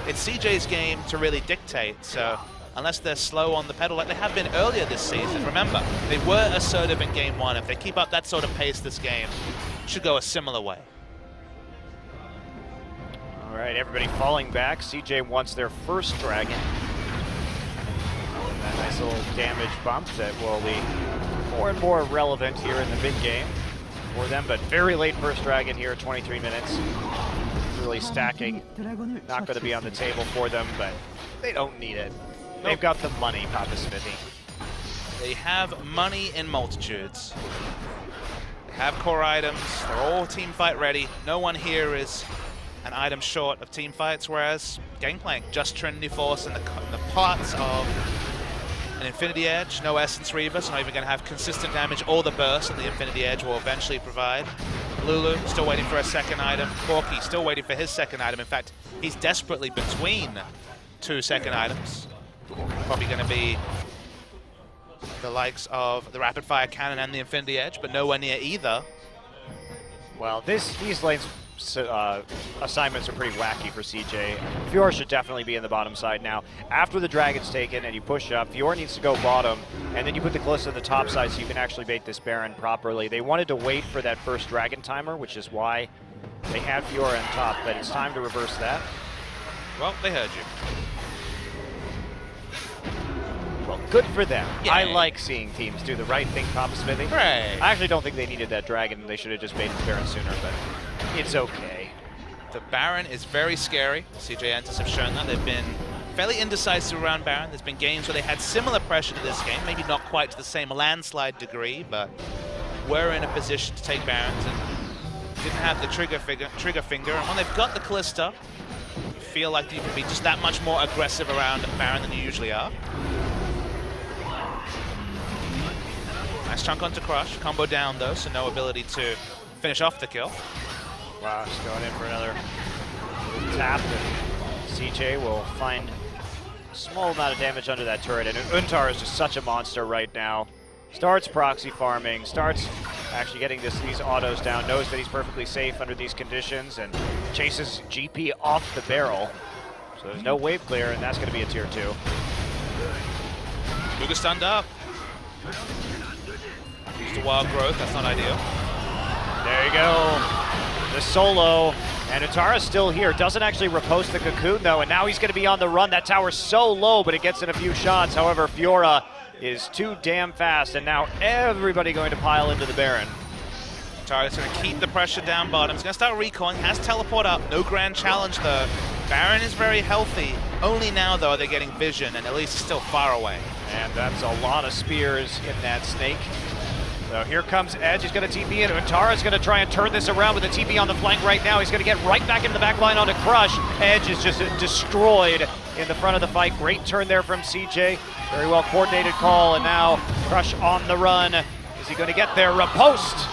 [SPEAKER 1] It's CJ's game to really dictate, so unless they're slow on the pedal like they have been earlier this season. Remember, they were assertive in game one. If they keep up that sort of pace this game, it should go a similar way.
[SPEAKER 2] All right, everybody falling back. CJ wants their first dragon. That nice little damage bump that will be more and more relevant here in the mid game for them, but very late first dragon here, 23 minutes. Really stacking, not going to be on the table for them, but they don't need it. They've got the money, Papa Smithy.
[SPEAKER 1] They have money in multitudes. They have core items. They're all team fight ready. No one here is an item short of team fights, whereas Gangplank, just Trinity Force and the parts of an Infinity Edge, no Essence Reaver, so not even going to have consistent damage or the burst that the Infinity Edge will eventually provide. Lulu still waiting for a second item. Corki still waiting for his second item. In fact, he's desperately between 2 second items. Probably going to be the likes of the Rapid Fire Cannon and the Infinity Edge, but nowhere near either.
[SPEAKER 2] Well, these lanes assignments are pretty wacky for CJ. Fiora should definitely be in the bottom side now. After the dragon's taken and you push up, Fiora needs to go bottom, and then you put the Kalista on the top side so you can actually bait this Baron properly. They wanted to wait for that first dragon timer, which is why they had Fiora on top, but it's time to reverse that.
[SPEAKER 1] Well, they heard you.
[SPEAKER 2] Well, good for them.
[SPEAKER 1] Yay.
[SPEAKER 2] I like seeing teams do the right thing, Papa Smithy.
[SPEAKER 1] Hooray.
[SPEAKER 2] I actually don't think they needed that dragon. They should have just baited Baron sooner, but it's okay.
[SPEAKER 1] The Baron is very scary. CJ Entus have shown that. They've been fairly indecisive around Baron. There's been games where they had similar pressure to this game, maybe not quite to the same landslide degree, but were in a position to take Barons and didn't have the trigger finger. And when they've got the Kalista, feel like you can be just that much more aggressive around Baron than you usually are. Nice chunk onto Crush. Combo down though, so no ability to finish off the kill.
[SPEAKER 2] Wow, just going in for another tap, and CJ will find a small amount of damage under that turret, and Untar is just such a monster right now. Starts proxy farming, starts actually getting these autos down, knows that he's perfectly safe under these conditions, and chases GP off the barrel. So there's no wave clear, and that's going to be a tier 2.
[SPEAKER 1] Luga stunned up. Used a wild growth, that's not ideal.
[SPEAKER 2] There you go. The solo, and Utara's still here. Doesn't actually repulse the cocoon though, and now he's going to be on the run. That tower's so low, but it gets in a few shots. However, Fiora is too damn fast, and now everybody going to pile into the Baron.
[SPEAKER 1] Utara's going to keep the pressure down bottom. He's going to start recoiling, has teleport up. No grand challenge though. Baron is very healthy. Only now though are they getting vision, and at least still far away.
[SPEAKER 2] And that's a lot of spears in that snake. So here comes Edge, he's going to TP in. Utara's going to try and turn this around with a TP on the flank right now. He's going to get right back into the back line onto Crush. Edge is just destroyed in the front of the fight. Great turn there from CJ. Very well coordinated call, and now Crush on the run. Is he going to get there? Riposte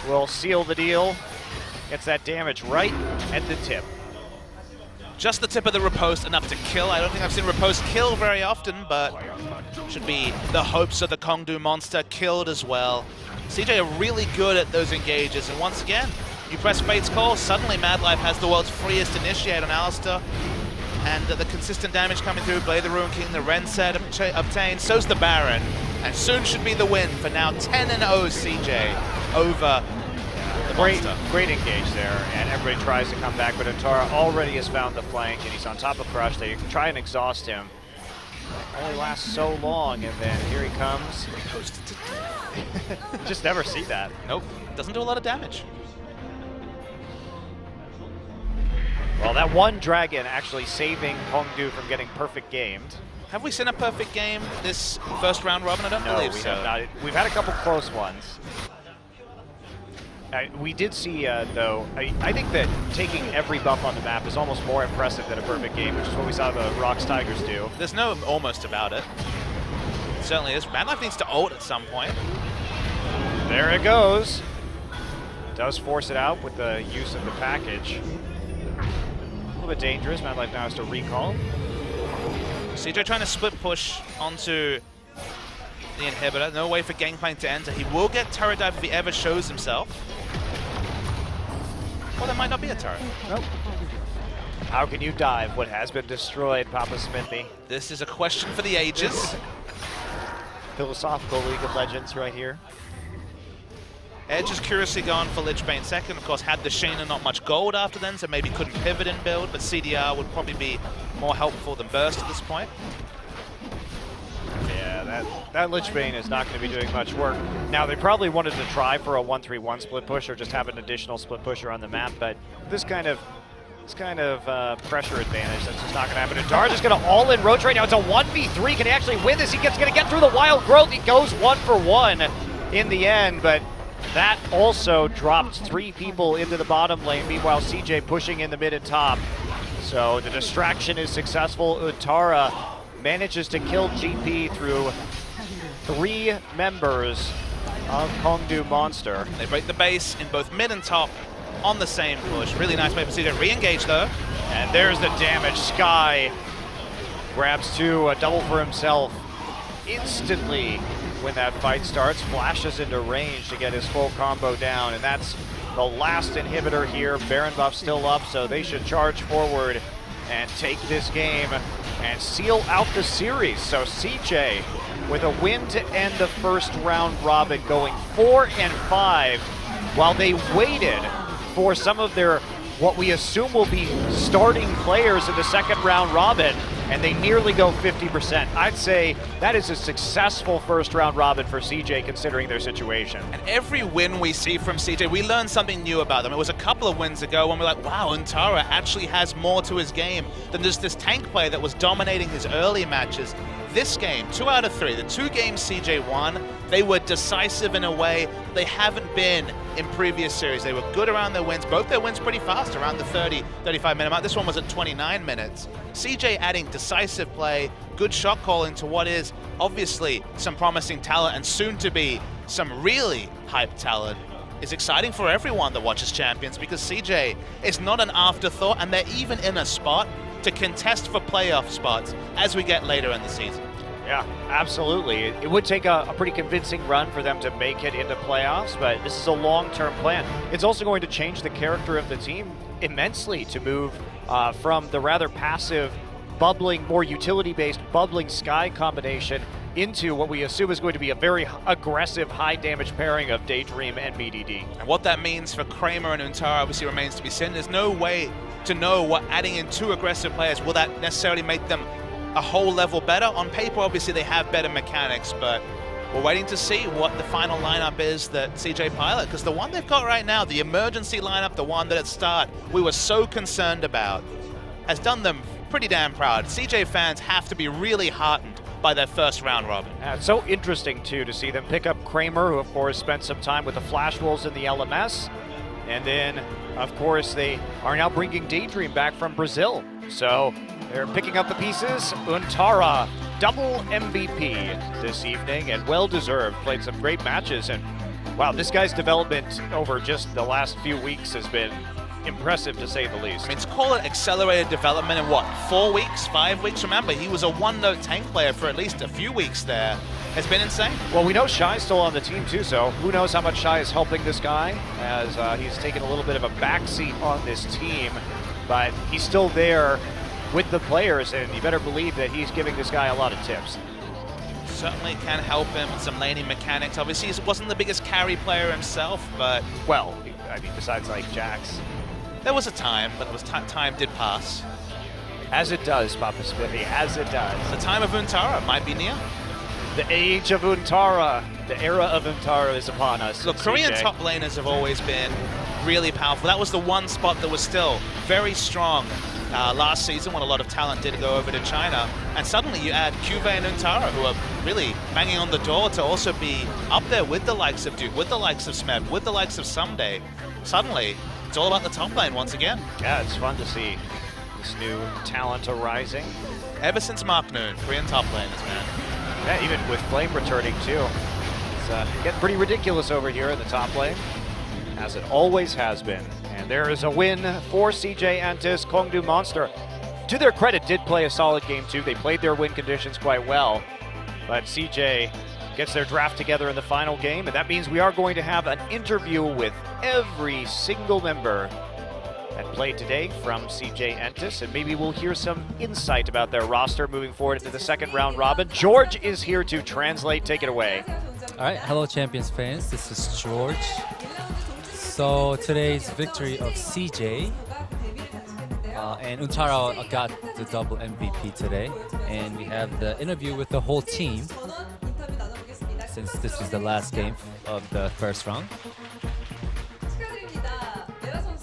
[SPEAKER 2] will seal the deal. Gets that damage right at the tip.
[SPEAKER 1] Just the tip of the riposte, enough to kill. I don't think I've seen riposte kill very often, but should be the hopes of the Kongdoo monster killed as well. CJ are really good at those engages, and once again, you press Fate's Call, suddenly Mad Life has the world's freest initiate on Alistar, and the consistent damage coming through, Blade the Ruin King, the Ren set obtained, so's the Baron, and soon should be the win for now 10-0 CJ over the monster.
[SPEAKER 2] Great engage there, and everybody tries to come back, but Utara already has found the flank, and he's on top of Crush. They try and exhaust him. It only lasts so long, and then here he comes. You just never see that.
[SPEAKER 1] Nope, doesn't do a lot of damage.
[SPEAKER 2] Well, that one dragon actually saving Kongdoo from getting perfect gamed.
[SPEAKER 1] Have we seen a perfect game this first round, Robin? I don't believe
[SPEAKER 2] we
[SPEAKER 1] so.
[SPEAKER 2] have not. We've had a couple close ones. We did see, though, I think that taking every buff on the map is almost more impressive than a perfect game, which is what we saw the Rocks Tigers do.
[SPEAKER 1] There's no almost about it. It certainly is. Mad Life needs to ult at some point.
[SPEAKER 2] There it goes. Does force it out with the use of the package. A little bit dangerous. Mad Life now has to recall.
[SPEAKER 1] CJ trying to split push onto the inhibitor. No way for Gangplank to enter. He will get turret dive if he ever shows himself. Well, there might not be a turret.
[SPEAKER 2] Nope. How can you dive what has been destroyed, Papa Smithy?
[SPEAKER 1] This is a question for the ages.
[SPEAKER 2] Philosophical League of Legends right here.
[SPEAKER 1] Edge is curiously gone for Lich Bane second. Of course, had the Shayna not much gold after then, so maybe couldn't pivot and build, but CDR would probably be more helpful than Burst at this point.
[SPEAKER 2] Yeah, that Lichbane is not going to be doing much work. Now, they probably wanted to try for a 1-3-1 split push or just have an additional split pusher on the map, but this kind of pressure advantage, that's just not going to happen. Untara just going to all-in roach right now. It's a 1v3. Can he actually win this? He's going to get through the wild growth. He goes 1-for-1 in the end, but that also dropped 3 people into the bottom lane. Meanwhile, CJ pushing in the mid and top. So the distraction is successful. Untara manages to kill GP through 3 members of Kongdoo Monster.
[SPEAKER 1] They break the base in both mid and top on the same push. Really nice way for CJ. Re-engage though.
[SPEAKER 2] And there's the damage. Sky grabs 2, a double for himself instantly when that fight starts. Flashes into range to get his full combo down, and that's the last inhibitor here. Baron buff still up, so they should charge forward and take this game and seal out the series. So CJ with a win to end the first round robin, going 4-5 while they waited for some of their, what we assume will be starting players in the second round robin, and they nearly go 50%. I'd say that is a successful first round robin for CJ considering their situation.
[SPEAKER 1] And every win we see from CJ, we learn something new about them. It was a couple of wins ago when we're like, wow, Untara actually has more to his game than just this tank player that was dominating his early matches. This game, 2 out of 3, the 2 games CJ won, they were decisive in a way they haven't been in previous series. They were good around their wins, both their wins pretty fast, around the 30-35 minute mark. This one was at 29 minutes. CJ adding decisive play, good shot calling to what is obviously some promising talent and soon to be some really hyped talent is exciting for everyone that watches Champions, because CJ is not an afterthought, and they're even in a spot to contest for playoff spots as we get later in the season.
[SPEAKER 2] Yeah, absolutely. It would take a pretty convincing run for them to make it into playoffs, but this is a long-term plan. It's also going to change the character of the team immensely to move from the rather passive, bubbling, more utility-based bubbling Sky combination into what we assume is going to be a very aggressive, high-damage pairing of Daydream and BDD.
[SPEAKER 1] And what that means for Kramer and Untara obviously remains to be seen. There's no way to know what adding in 2 aggressive players, will that necessarily make them a whole level better? On paper, obviously, they have better mechanics, but we're waiting to see what the final lineup is that CJ pilot, because the one they've got right now, the emergency lineup, the one that at start we were so concerned about, has done them pretty damn proud. CJ fans have to be really heartened by their first round robin.
[SPEAKER 2] It's so interesting, too, to see them pick up Kramer, who, of course, spent some time with the Flash Wolves in the LMS. And then, of course, they are now bringing Daydream back from Brazil. So they're picking up the pieces. Untara, double MVP this evening, and well-deserved. Played some great matches, and wow, this guy's development over just the last few weeks has been impressive, to say the least.
[SPEAKER 1] I mean, to call it accelerated development in what, 4 weeks, 5 weeks? Remember, he was a 1-note tank player for at least a few weeks there. It's been insane.
[SPEAKER 2] Well, we know Shy's still on the team too, so who knows how much Shy is helping this guy, as he's taken a little bit of a backseat on this team, but he's still there with the players, and you better believe that he's giving this guy a lot of tips.
[SPEAKER 1] Certainly can help him with some laning mechanics. Obviously, he wasn't the biggest carry player himself, but...
[SPEAKER 2] well, I mean, besides like Jax.
[SPEAKER 1] There was a time, but time did pass.
[SPEAKER 2] As it does, Papa Spiffy, as it does.
[SPEAKER 1] The time of Untara might be near.
[SPEAKER 2] The age of Untara, the era of Untara is upon us.
[SPEAKER 1] Look, Korean top laners have always been really powerful. That was the one spot that was still very strong last season when a lot of talent did go over to China. And suddenly you add Cuvée and Untara, who are really banging on the door to also be up there with the likes of Duke, with the likes of Smed, with the likes of Someday. Suddenly, it's all about the top lane once again.
[SPEAKER 2] Yeah, it's fun to see this new talent arising.
[SPEAKER 1] Ever since Mark Noon, Korean top laners, man.
[SPEAKER 2] Yeah, even with Flame returning too. It's getting pretty ridiculous over here in the top lane, as it always has been. And there is a win for CJ Entus. Kongdoo Monster, to their credit, did play a solid game too. They played their win conditions quite well, but CJ gets their draft together in the final game, and that means we are going to have an interview with every single member that played today from CJ Entus, and maybe we'll hear some insight about their roster moving forward into the second round robin. George is here to translate. Take it away.
[SPEAKER 3] All right, hello Champions fans, this is George. So today's victory of CJ and Untara got the double MVP today, and we have the interview with the whole team. since this is the last game of the first round.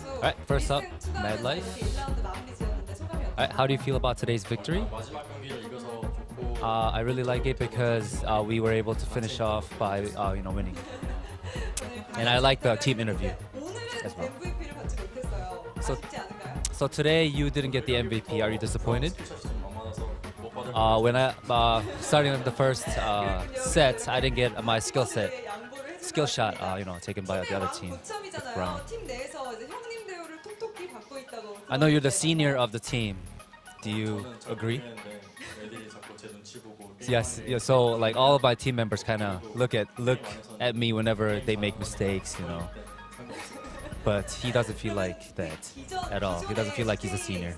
[SPEAKER 3] All right, first up, Mad Life. All right, how do you feel about today's victory? I really like it because we were able to finish off by winning, and I like the team interview as well. So today you didn't get the MVP. Are you disappointed? When I starting the first set, I didn't get my skill shot, taken by the other team. Brown. I know you're the senior of the team. Do you agree? Yes. Yeah, so like all of my team members kind of look at me whenever they make mistakes, But he doesn't feel like that at all. He doesn't feel like he's a senior.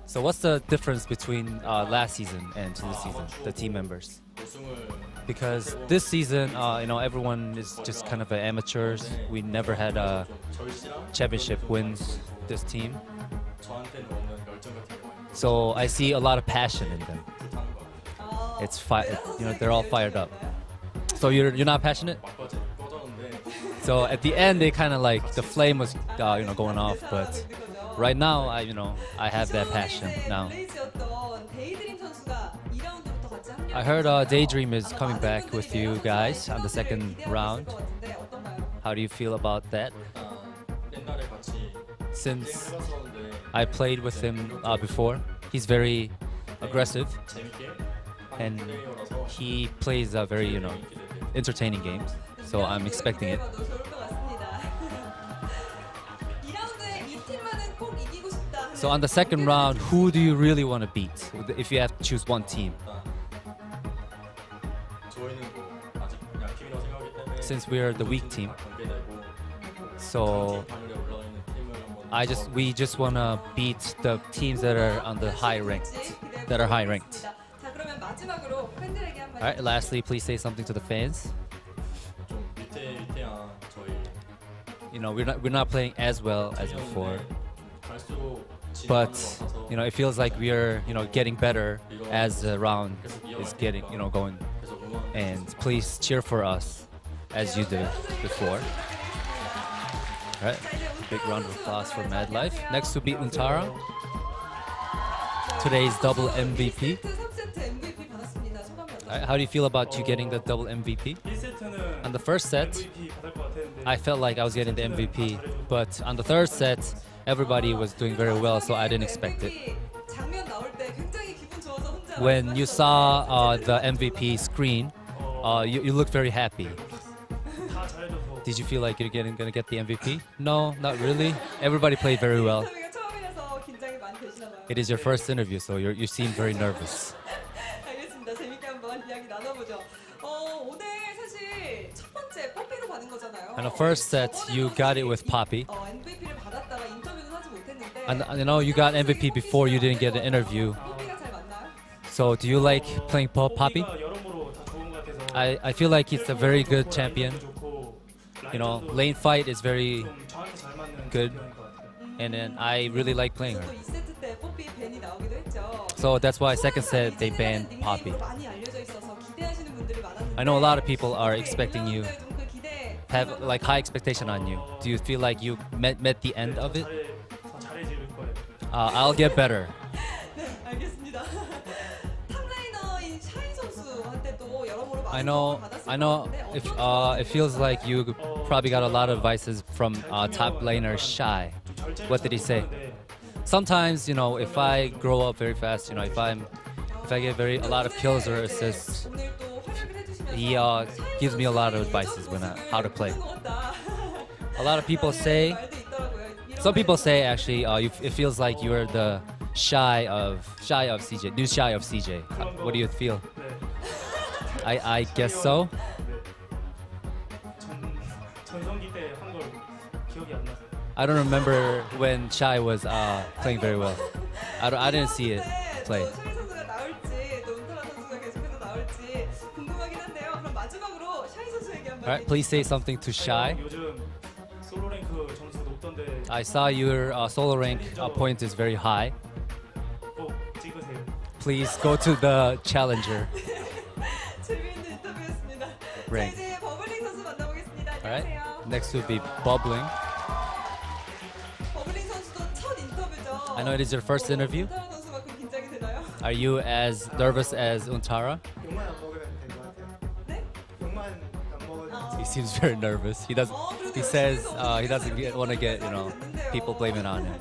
[SPEAKER 3] So what's the difference between last season and this season, the team members? Because this season, everyone is just kind of amateurs. We never had championship wins this team. So I see a lot of passion in them. It's they're all fired up. So you're not passionate? So at the end, they kind of like the flame was going off, but right now I have that passion now. I heard Daydream is coming back with you guys on the second round. How do you feel about that? Since I played with him before, he's very aggressive and he plays very entertaining games. So I'm expecting it. So on the second round, who do you really want to beat if you have to choose one team? Since we're the weak team, so we just want to beat the teams that are on the high ranked. All right. Lastly, please say something to the fans. We're not playing as well as before, but it feels like we are getting better as the round is getting going. And please cheer for us as you did before. All right, big round of applause for Mad Life. Next to beat Untara, today's double MVP. All right, how do you feel about you getting the double MVP? On the first set, I felt like I was getting the MVP, but on the third set, everybody was doing very well, so I didn't expect it. When you saw the MVP screen, you looked very happy. Did you feel like you're gonna get the MVP? No, not really. Everybody played very well. It is your first interview, so you seem very nervous. On the first set, you got it with Poppy. And you got MVP before you didn't get an interview. So do you like playing Poppy? I feel like it's a very good champion. Lane fight is very good, and then I really like playing her. So that's why second set they banned Poppy. I know a lot of people are expecting you, have like high expectation on you. Do you feel like you met the end of it? I'll get better. I know. It feels like you probably got a lot of advices from top laner Shy. What did he say? Sometimes, if I grow up very fast, if I get a lot of kills or assists, he gives me a lot of advices how to play. A lot of people say, some people say actually, it feels like you are the Shy of CJ, new Shy of CJ. What do you feel? I guess so. I don't remember when Shy was playing very well. I didn't see it play. All right, please say something to Shy. I saw your solo rank point is very high. Please go to the challenger. ring.
[SPEAKER 4] 이제 버블링 선수 만나보겠습니다.
[SPEAKER 3] All right.
[SPEAKER 4] 안녕하세요.
[SPEAKER 3] Next would be bubbling.
[SPEAKER 4] 버블링 선수도 첫 인터뷰죠.
[SPEAKER 3] I know it is your first interview.
[SPEAKER 4] 운타라 선수만큼 긴장이 되나요?
[SPEAKER 3] Are you as nervous as Untara?
[SPEAKER 5] 욕만 안 먹으면 될 것 같아요.
[SPEAKER 4] 네?
[SPEAKER 5] 욕만 안 먹으면
[SPEAKER 3] He seems very nervous. He doesn't. He says he doesn't want to get people blaming on him.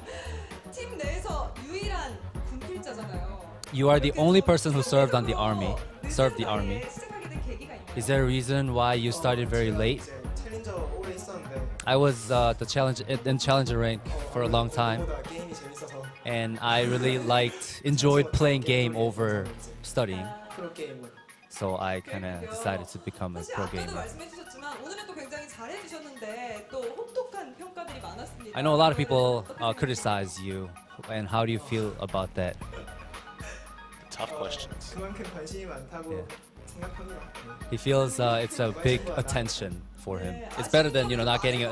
[SPEAKER 4] 팀 내에서 유일한 군필자잖아요.
[SPEAKER 3] You are the only person who served on the army. Served the army.
[SPEAKER 4] 시작하게 된 계기가 있나요?
[SPEAKER 3] Is there a reason why you started very late?
[SPEAKER 5] 이제 챌린저 오래 했었는데
[SPEAKER 3] I was the challenge in challenger rank for a long time,
[SPEAKER 5] 보다 게임이 재밌어서
[SPEAKER 3] and I really enjoyed playing game over studying.
[SPEAKER 5] 프로 게임을
[SPEAKER 3] So I kind of decided to become a
[SPEAKER 4] 사실
[SPEAKER 3] pro
[SPEAKER 4] 아까도
[SPEAKER 3] gamer.
[SPEAKER 4] 말씀해주셨지만 오늘은 또 굉장히 잘해주셨는데 또 혹독한 평가들이 많았습니다.
[SPEAKER 3] I know a lot of people criticize you, and how do you feel about that?
[SPEAKER 1] Tough questions.
[SPEAKER 5] 그만큼 관심이 많다고
[SPEAKER 3] Yeah.
[SPEAKER 5] 생각합니다.
[SPEAKER 3] He feels it's a big attention for him. It's better than not getting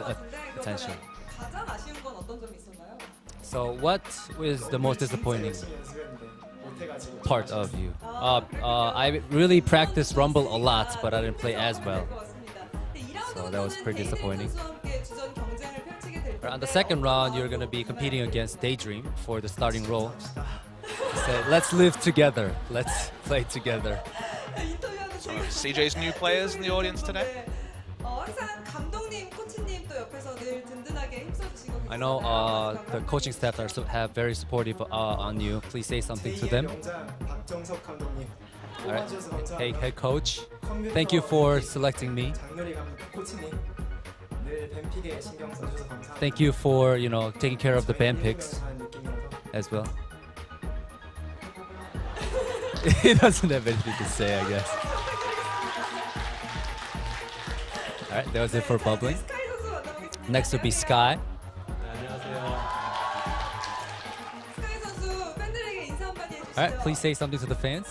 [SPEAKER 3] attention.
[SPEAKER 4] 가장 아쉬운 건 어떤 점이 있었나요?
[SPEAKER 3] So what is the most disappointing
[SPEAKER 5] 열심히 연습했는데 못해가지고
[SPEAKER 3] part of you? I really practiced Rumble a lot, but I didn't play as well. So that was pretty disappointing. On the second round, you're gonna be competing against Daydream for the starting role. He said, "Let's live together. Let's play together."
[SPEAKER 1] Some of CJ's new players in the audience today.
[SPEAKER 4] 항상 감독님, 코치님 또 옆에서 늘 든든하게 힘써주시고
[SPEAKER 3] I know the coaching staff have very supportive on you. Please say something to them.
[SPEAKER 5] 명장 박정석 감독님
[SPEAKER 3] All right.
[SPEAKER 5] 뽑아주셔서 감사합니다.
[SPEAKER 3] Hey, head coach. Thank you for selecting me.
[SPEAKER 5] 장렬히 감독 코치님 늘 뱀픽에 신경 써주셔서 감사합니다.
[SPEAKER 3] Thank you for taking care of the band picks
[SPEAKER 5] 하는 느낌이라서
[SPEAKER 3] as well. He doesn't have anything to say, I guess. All right, that was it for bubbling.
[SPEAKER 4] 스카이 선수 만나보겠습니다.
[SPEAKER 3] Next would be Sky.
[SPEAKER 4] 스카이 선수 팬들에게 인사 한마디 해주시죠.
[SPEAKER 3] All right, please say something to the fans.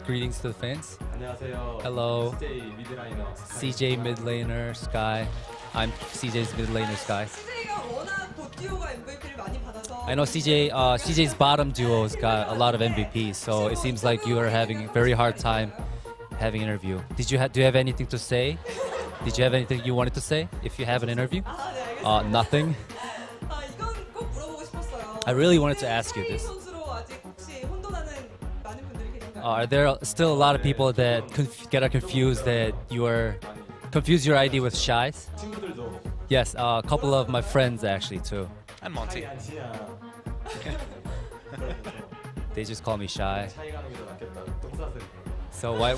[SPEAKER 3] Greetings to the fans.
[SPEAKER 6] 안녕하세요.
[SPEAKER 3] Hello.
[SPEAKER 6] CJ 미드라이너
[SPEAKER 3] CJ mid laner Sky. I'm CJ's mid laner Sky.
[SPEAKER 4] CJ가 워낙 보듀오가 MVP를 많이 받아서
[SPEAKER 3] I know CJ's bottom duo's got a lot of MVPs, so it seems like you are having a very hard time having an interview. Do you have anything to say? Did you have anything you wanted to say if you have an interview?
[SPEAKER 4] 네, 알겠습니다.
[SPEAKER 3] Nothing.
[SPEAKER 4] 이건 꼭 물어보고 싶었어요.
[SPEAKER 3] I really wanted to ask you
[SPEAKER 4] 스카이
[SPEAKER 3] this.
[SPEAKER 4] 선수로 아직 혹시 혼돈하는 많은 분들이 계신가요?
[SPEAKER 3] Are there still a lot of people that get confused that confuse your ID with Shies?
[SPEAKER 6] 친구들도
[SPEAKER 3] Yes, a couple of my friends actually too.
[SPEAKER 1] And Monty.
[SPEAKER 6] 아니야.
[SPEAKER 3] They just call me Shy.
[SPEAKER 6] 차이 가는 게 더 낫겠다. 똥 싸세요.
[SPEAKER 3] So why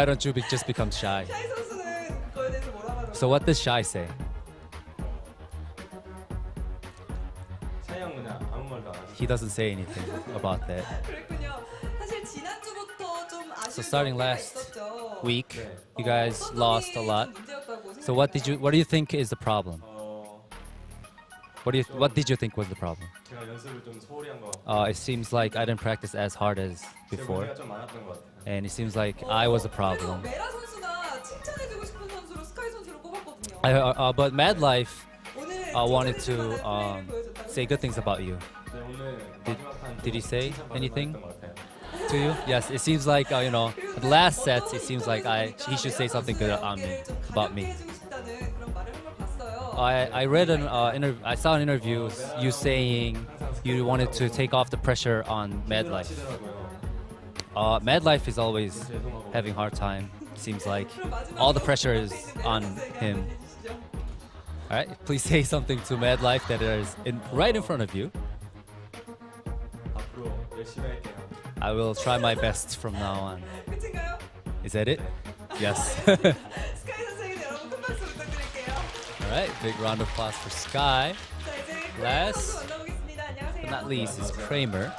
[SPEAKER 3] don't you just become Shy?
[SPEAKER 4] 샤이 선수는 그거에 대해서 뭐라고 하더라고요?
[SPEAKER 3] So what does Shy say?
[SPEAKER 6] 차이 형 그냥 아무 말도 안 하지.
[SPEAKER 3] He doesn't say anything about that.
[SPEAKER 4] 그랬군요. 사실 지난주부터 좀 아쉬운
[SPEAKER 3] So starting
[SPEAKER 4] 경기가
[SPEAKER 3] last
[SPEAKER 4] 있었죠.
[SPEAKER 3] week, you guys lost a lot.
[SPEAKER 4] 문제였다고
[SPEAKER 3] So what do you think is the problem? What did you think was the problem?
[SPEAKER 6] 제가 연습을 좀 소홀히 한 것 같고
[SPEAKER 3] It seems like I didn't practice as hard as
[SPEAKER 6] 제
[SPEAKER 3] before,
[SPEAKER 6] 무리가 좀 많았던 것 같아요.
[SPEAKER 3] and it seems like I was a problem.
[SPEAKER 4] 메라 선수가 칭찬해주고 싶은 선수로 스카이 선수를 꼽았거든요.
[SPEAKER 3] But Mad Life
[SPEAKER 4] 오늘
[SPEAKER 3] wanted to
[SPEAKER 4] 칭찬해줄 만한 플레이를 보여줬다고
[SPEAKER 3] say good things about you.
[SPEAKER 6] 네, 오늘
[SPEAKER 3] Did-
[SPEAKER 6] 마지막 판
[SPEAKER 3] did he say
[SPEAKER 6] 칭찬받을
[SPEAKER 3] anything?
[SPEAKER 6] 만했던 것 같아요.
[SPEAKER 3] To you? Yes, it seems like the last sets. It seems like he should say something good on me about me. I read I saw an interview you saying you wanted to take off the pressure on Mad Life.
[SPEAKER 6] 치더라고요.
[SPEAKER 3] Mad Life is always having hard time. Seems like all the pressure is on him. All right, please say something to Mad Life that is right in front of you.
[SPEAKER 6] 앞으로 열심히 할게요.
[SPEAKER 3] I will try my best from now on.
[SPEAKER 4] 끝인가요?
[SPEAKER 3] Is that it? Yes.
[SPEAKER 4] 스카이 선수에게 여러분 큰 박수 부탁드릴게요.
[SPEAKER 3] All right, big round of applause for Sky.
[SPEAKER 4] 자 이제
[SPEAKER 3] Last
[SPEAKER 4] 크레이머 선수 만나보겠습니다. 안녕하세요.
[SPEAKER 3] But not least is Kramer.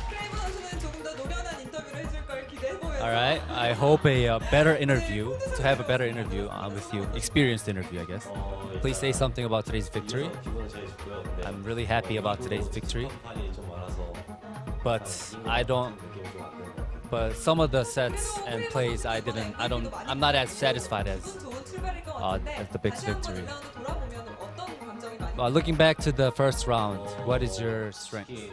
[SPEAKER 4] 크레이머 선수는 조금 더 노련한 인터뷰를 해줄 걸 기대해보면서
[SPEAKER 3] All right, I hope a better interview, to have a better interview with you, experienced interview, I guess. Please say something about today's victory.
[SPEAKER 6] 기분은 제일 좋고요. 근데
[SPEAKER 3] I'm really happy about today's victory,
[SPEAKER 6] 판이 좀 많아서
[SPEAKER 3] but I don't.
[SPEAKER 6] 느낌이 좀 안 드는 것 같아요.
[SPEAKER 3] But some of the sets and plays I'm not as satisfied as
[SPEAKER 4] 좋은 출발일 것 같은데
[SPEAKER 3] at the big
[SPEAKER 4] 다시 한번
[SPEAKER 3] victory.
[SPEAKER 4] 2라운드 돌아보면 어떤 감정이 많이
[SPEAKER 3] Looking back to the first round, what is your strength?
[SPEAKER 6] 특히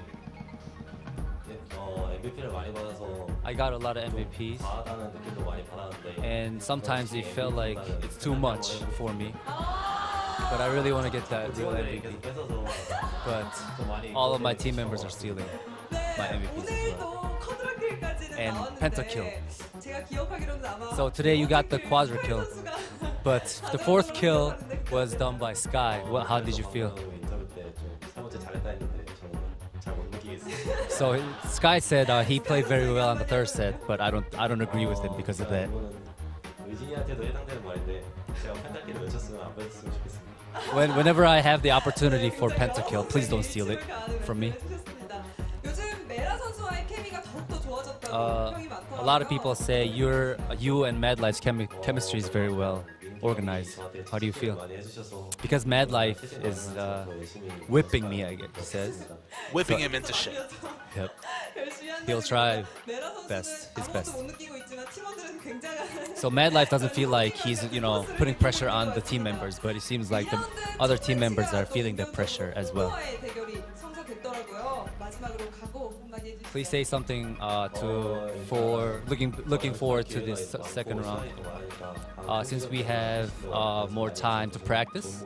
[SPEAKER 6] MVP를 많이 받아서
[SPEAKER 3] I got a lot of MVPs,
[SPEAKER 6] 과하다는 느낌도 많이 받았는데
[SPEAKER 3] and sometimes it felt like it's too much for me. But I really want to get that real
[SPEAKER 6] 팀원들이
[SPEAKER 3] MVP.
[SPEAKER 6] 계속 뺏어서
[SPEAKER 3] But
[SPEAKER 6] 좀 많이
[SPEAKER 3] all of my team members are stealing my MVPs as well.
[SPEAKER 4] 오늘도 쿼드라킬까지는
[SPEAKER 3] And
[SPEAKER 4] 나왔는데
[SPEAKER 3] pentakill.
[SPEAKER 4] 제가 기억하기로는 아마
[SPEAKER 3] So today you got the quadra kill,
[SPEAKER 4] 선수가
[SPEAKER 3] but the fourth kill was done by Sky. How did you feel?
[SPEAKER 6] 인터뷰 때좀 3번째 잘했다 했는데 저는 잘 못 느끼겠어요.
[SPEAKER 3] So Sky said he played very well on the third set, but I don't agree with him because of that.
[SPEAKER 6] 이거는 의진이한테도 해당되는 말인데 제가 펜타키를 외쳤으면 안 뺏었으면 좋겠습니다.
[SPEAKER 3] Whenever I have the opportunity for pentakill, please don't steal it from me.
[SPEAKER 4] 요즘 메라 선수와의 케미가 더욱더 좋아졌다고 평이 많더라고요.
[SPEAKER 3] A lot of people say you and Mad Life's chemistry is very well organized. How do you feel?
[SPEAKER 6] 많이 해주셔서
[SPEAKER 3] Because Mad Life is
[SPEAKER 6] 열심히
[SPEAKER 3] whipping me, I guess he says.
[SPEAKER 1] Whipping him into shape.
[SPEAKER 3] Yep.
[SPEAKER 4] 열심히 한다는
[SPEAKER 3] He'll try
[SPEAKER 4] 메라 선수는
[SPEAKER 3] his
[SPEAKER 4] 아무것도
[SPEAKER 3] best.
[SPEAKER 4] 못 느끼고 있지만 팀원들은 굉장한
[SPEAKER 3] So Mad Life doesn't feel like he's putting pressure on the team members, but it seems like the other team members are feeling the pressure as well.
[SPEAKER 4] 의 대결이 성사됐더라고요. 마지막으로 각오 한마디 해주세요.
[SPEAKER 3] Please say something for looking forward to this second round. Since we have more time to practice,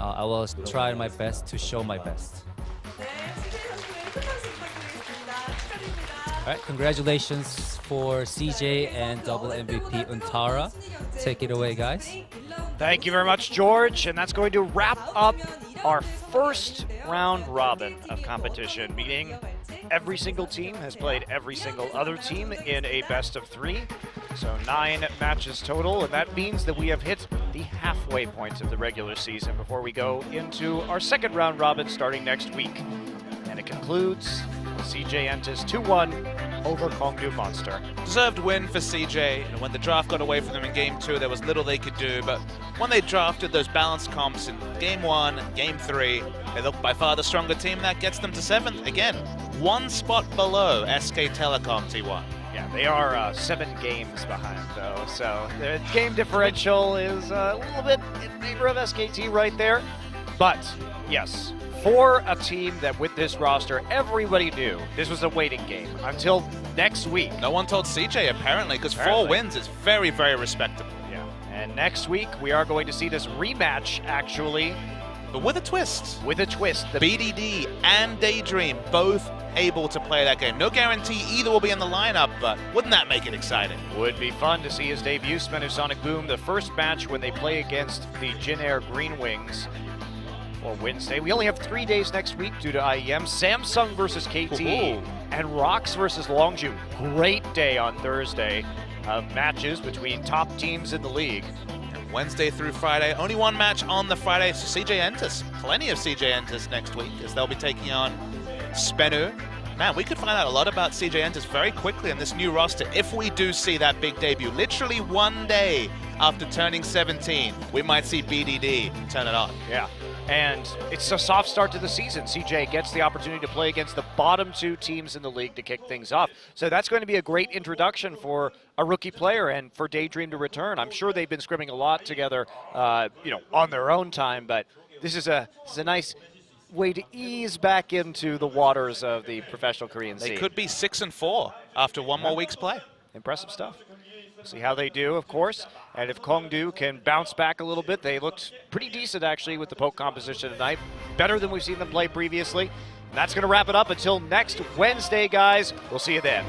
[SPEAKER 3] I will try my best to show my best.
[SPEAKER 4] 네, CJ 선수의 큰 박수 부탁드리겠습니다. 축하드립니다.
[SPEAKER 3] All right, congratulations for CJ and double MVP Untara. Take it away, guys.
[SPEAKER 2] Thank you very much, George. And that's going to wrap up our first round robin of competition, meaning every single team has played every single other team in a best of 3. So 9 matches total, and that means that we have hit the halfway point of the regular season before we go into our second round robin starting next week. And it concludes CJ Entus 2-1 over Kongdoo Monster.
[SPEAKER 1] Deserved win for CJ. When the draft got away from them in Game 2, there was little they could do. But when they drafted those balanced comps in Game 1, Game 3, they looked by far the stronger team. That gets them to 7th. Again, 1 spot below SK Telecom T1.
[SPEAKER 2] Yeah, they are 7 games behind, though. So their game differential is a little bit in favor of SKT right there. But yes, for a team that with this roster, everybody knew this was a waiting game until next week.
[SPEAKER 1] No one told CJ, apparently, because 4 wins is very, very respectable.
[SPEAKER 2] Yeah, and next week we are going to see this rematch, actually.
[SPEAKER 1] But with a twist.
[SPEAKER 2] With a twist. The
[SPEAKER 1] BDD and Daydream both able to play that game. No guarantee either will be in the lineup, but wouldn't that make it exciting?
[SPEAKER 2] Would be fun to see his debut, Sonic Boom, the first match when they play against the Jin Air Green Wings. Or Wednesday. We only have 3 days next week due to IEM. Samsung versus KT and Rox versus Longju. Great day on Thursday of matches between top teams in the league.
[SPEAKER 1] Wednesday through Friday, only 1 match on the Friday, so CJ Entus. Plenty of CJ Entus next week as they'll be taking on Spenu. Man, we could find out a lot about CJ Entus very quickly in this new roster if we do see that big debut. Literally 1 day after turning 17, we might see BDD turn it on.
[SPEAKER 2] Yeah. And it's a soft start to the season. CJ gets the opportunity to play against the bottom 2 teams in the league to kick things off. So that's going to be a great introduction for a rookie player and for Daydream to return. I'm sure they've been scrimming a lot together, on their own time, but this is a nice way to ease back into the waters of the professional Korean scene.
[SPEAKER 1] They could be 6-4 after 1 more week's play.
[SPEAKER 2] Impressive stuff. See how they do, of course. And if Kongdoo can bounce back a little bit, they looked pretty decent, actually, with the poke composition tonight. Better than we've seen them play previously. And that's going to wrap it up until next Wednesday, guys. We'll see you then.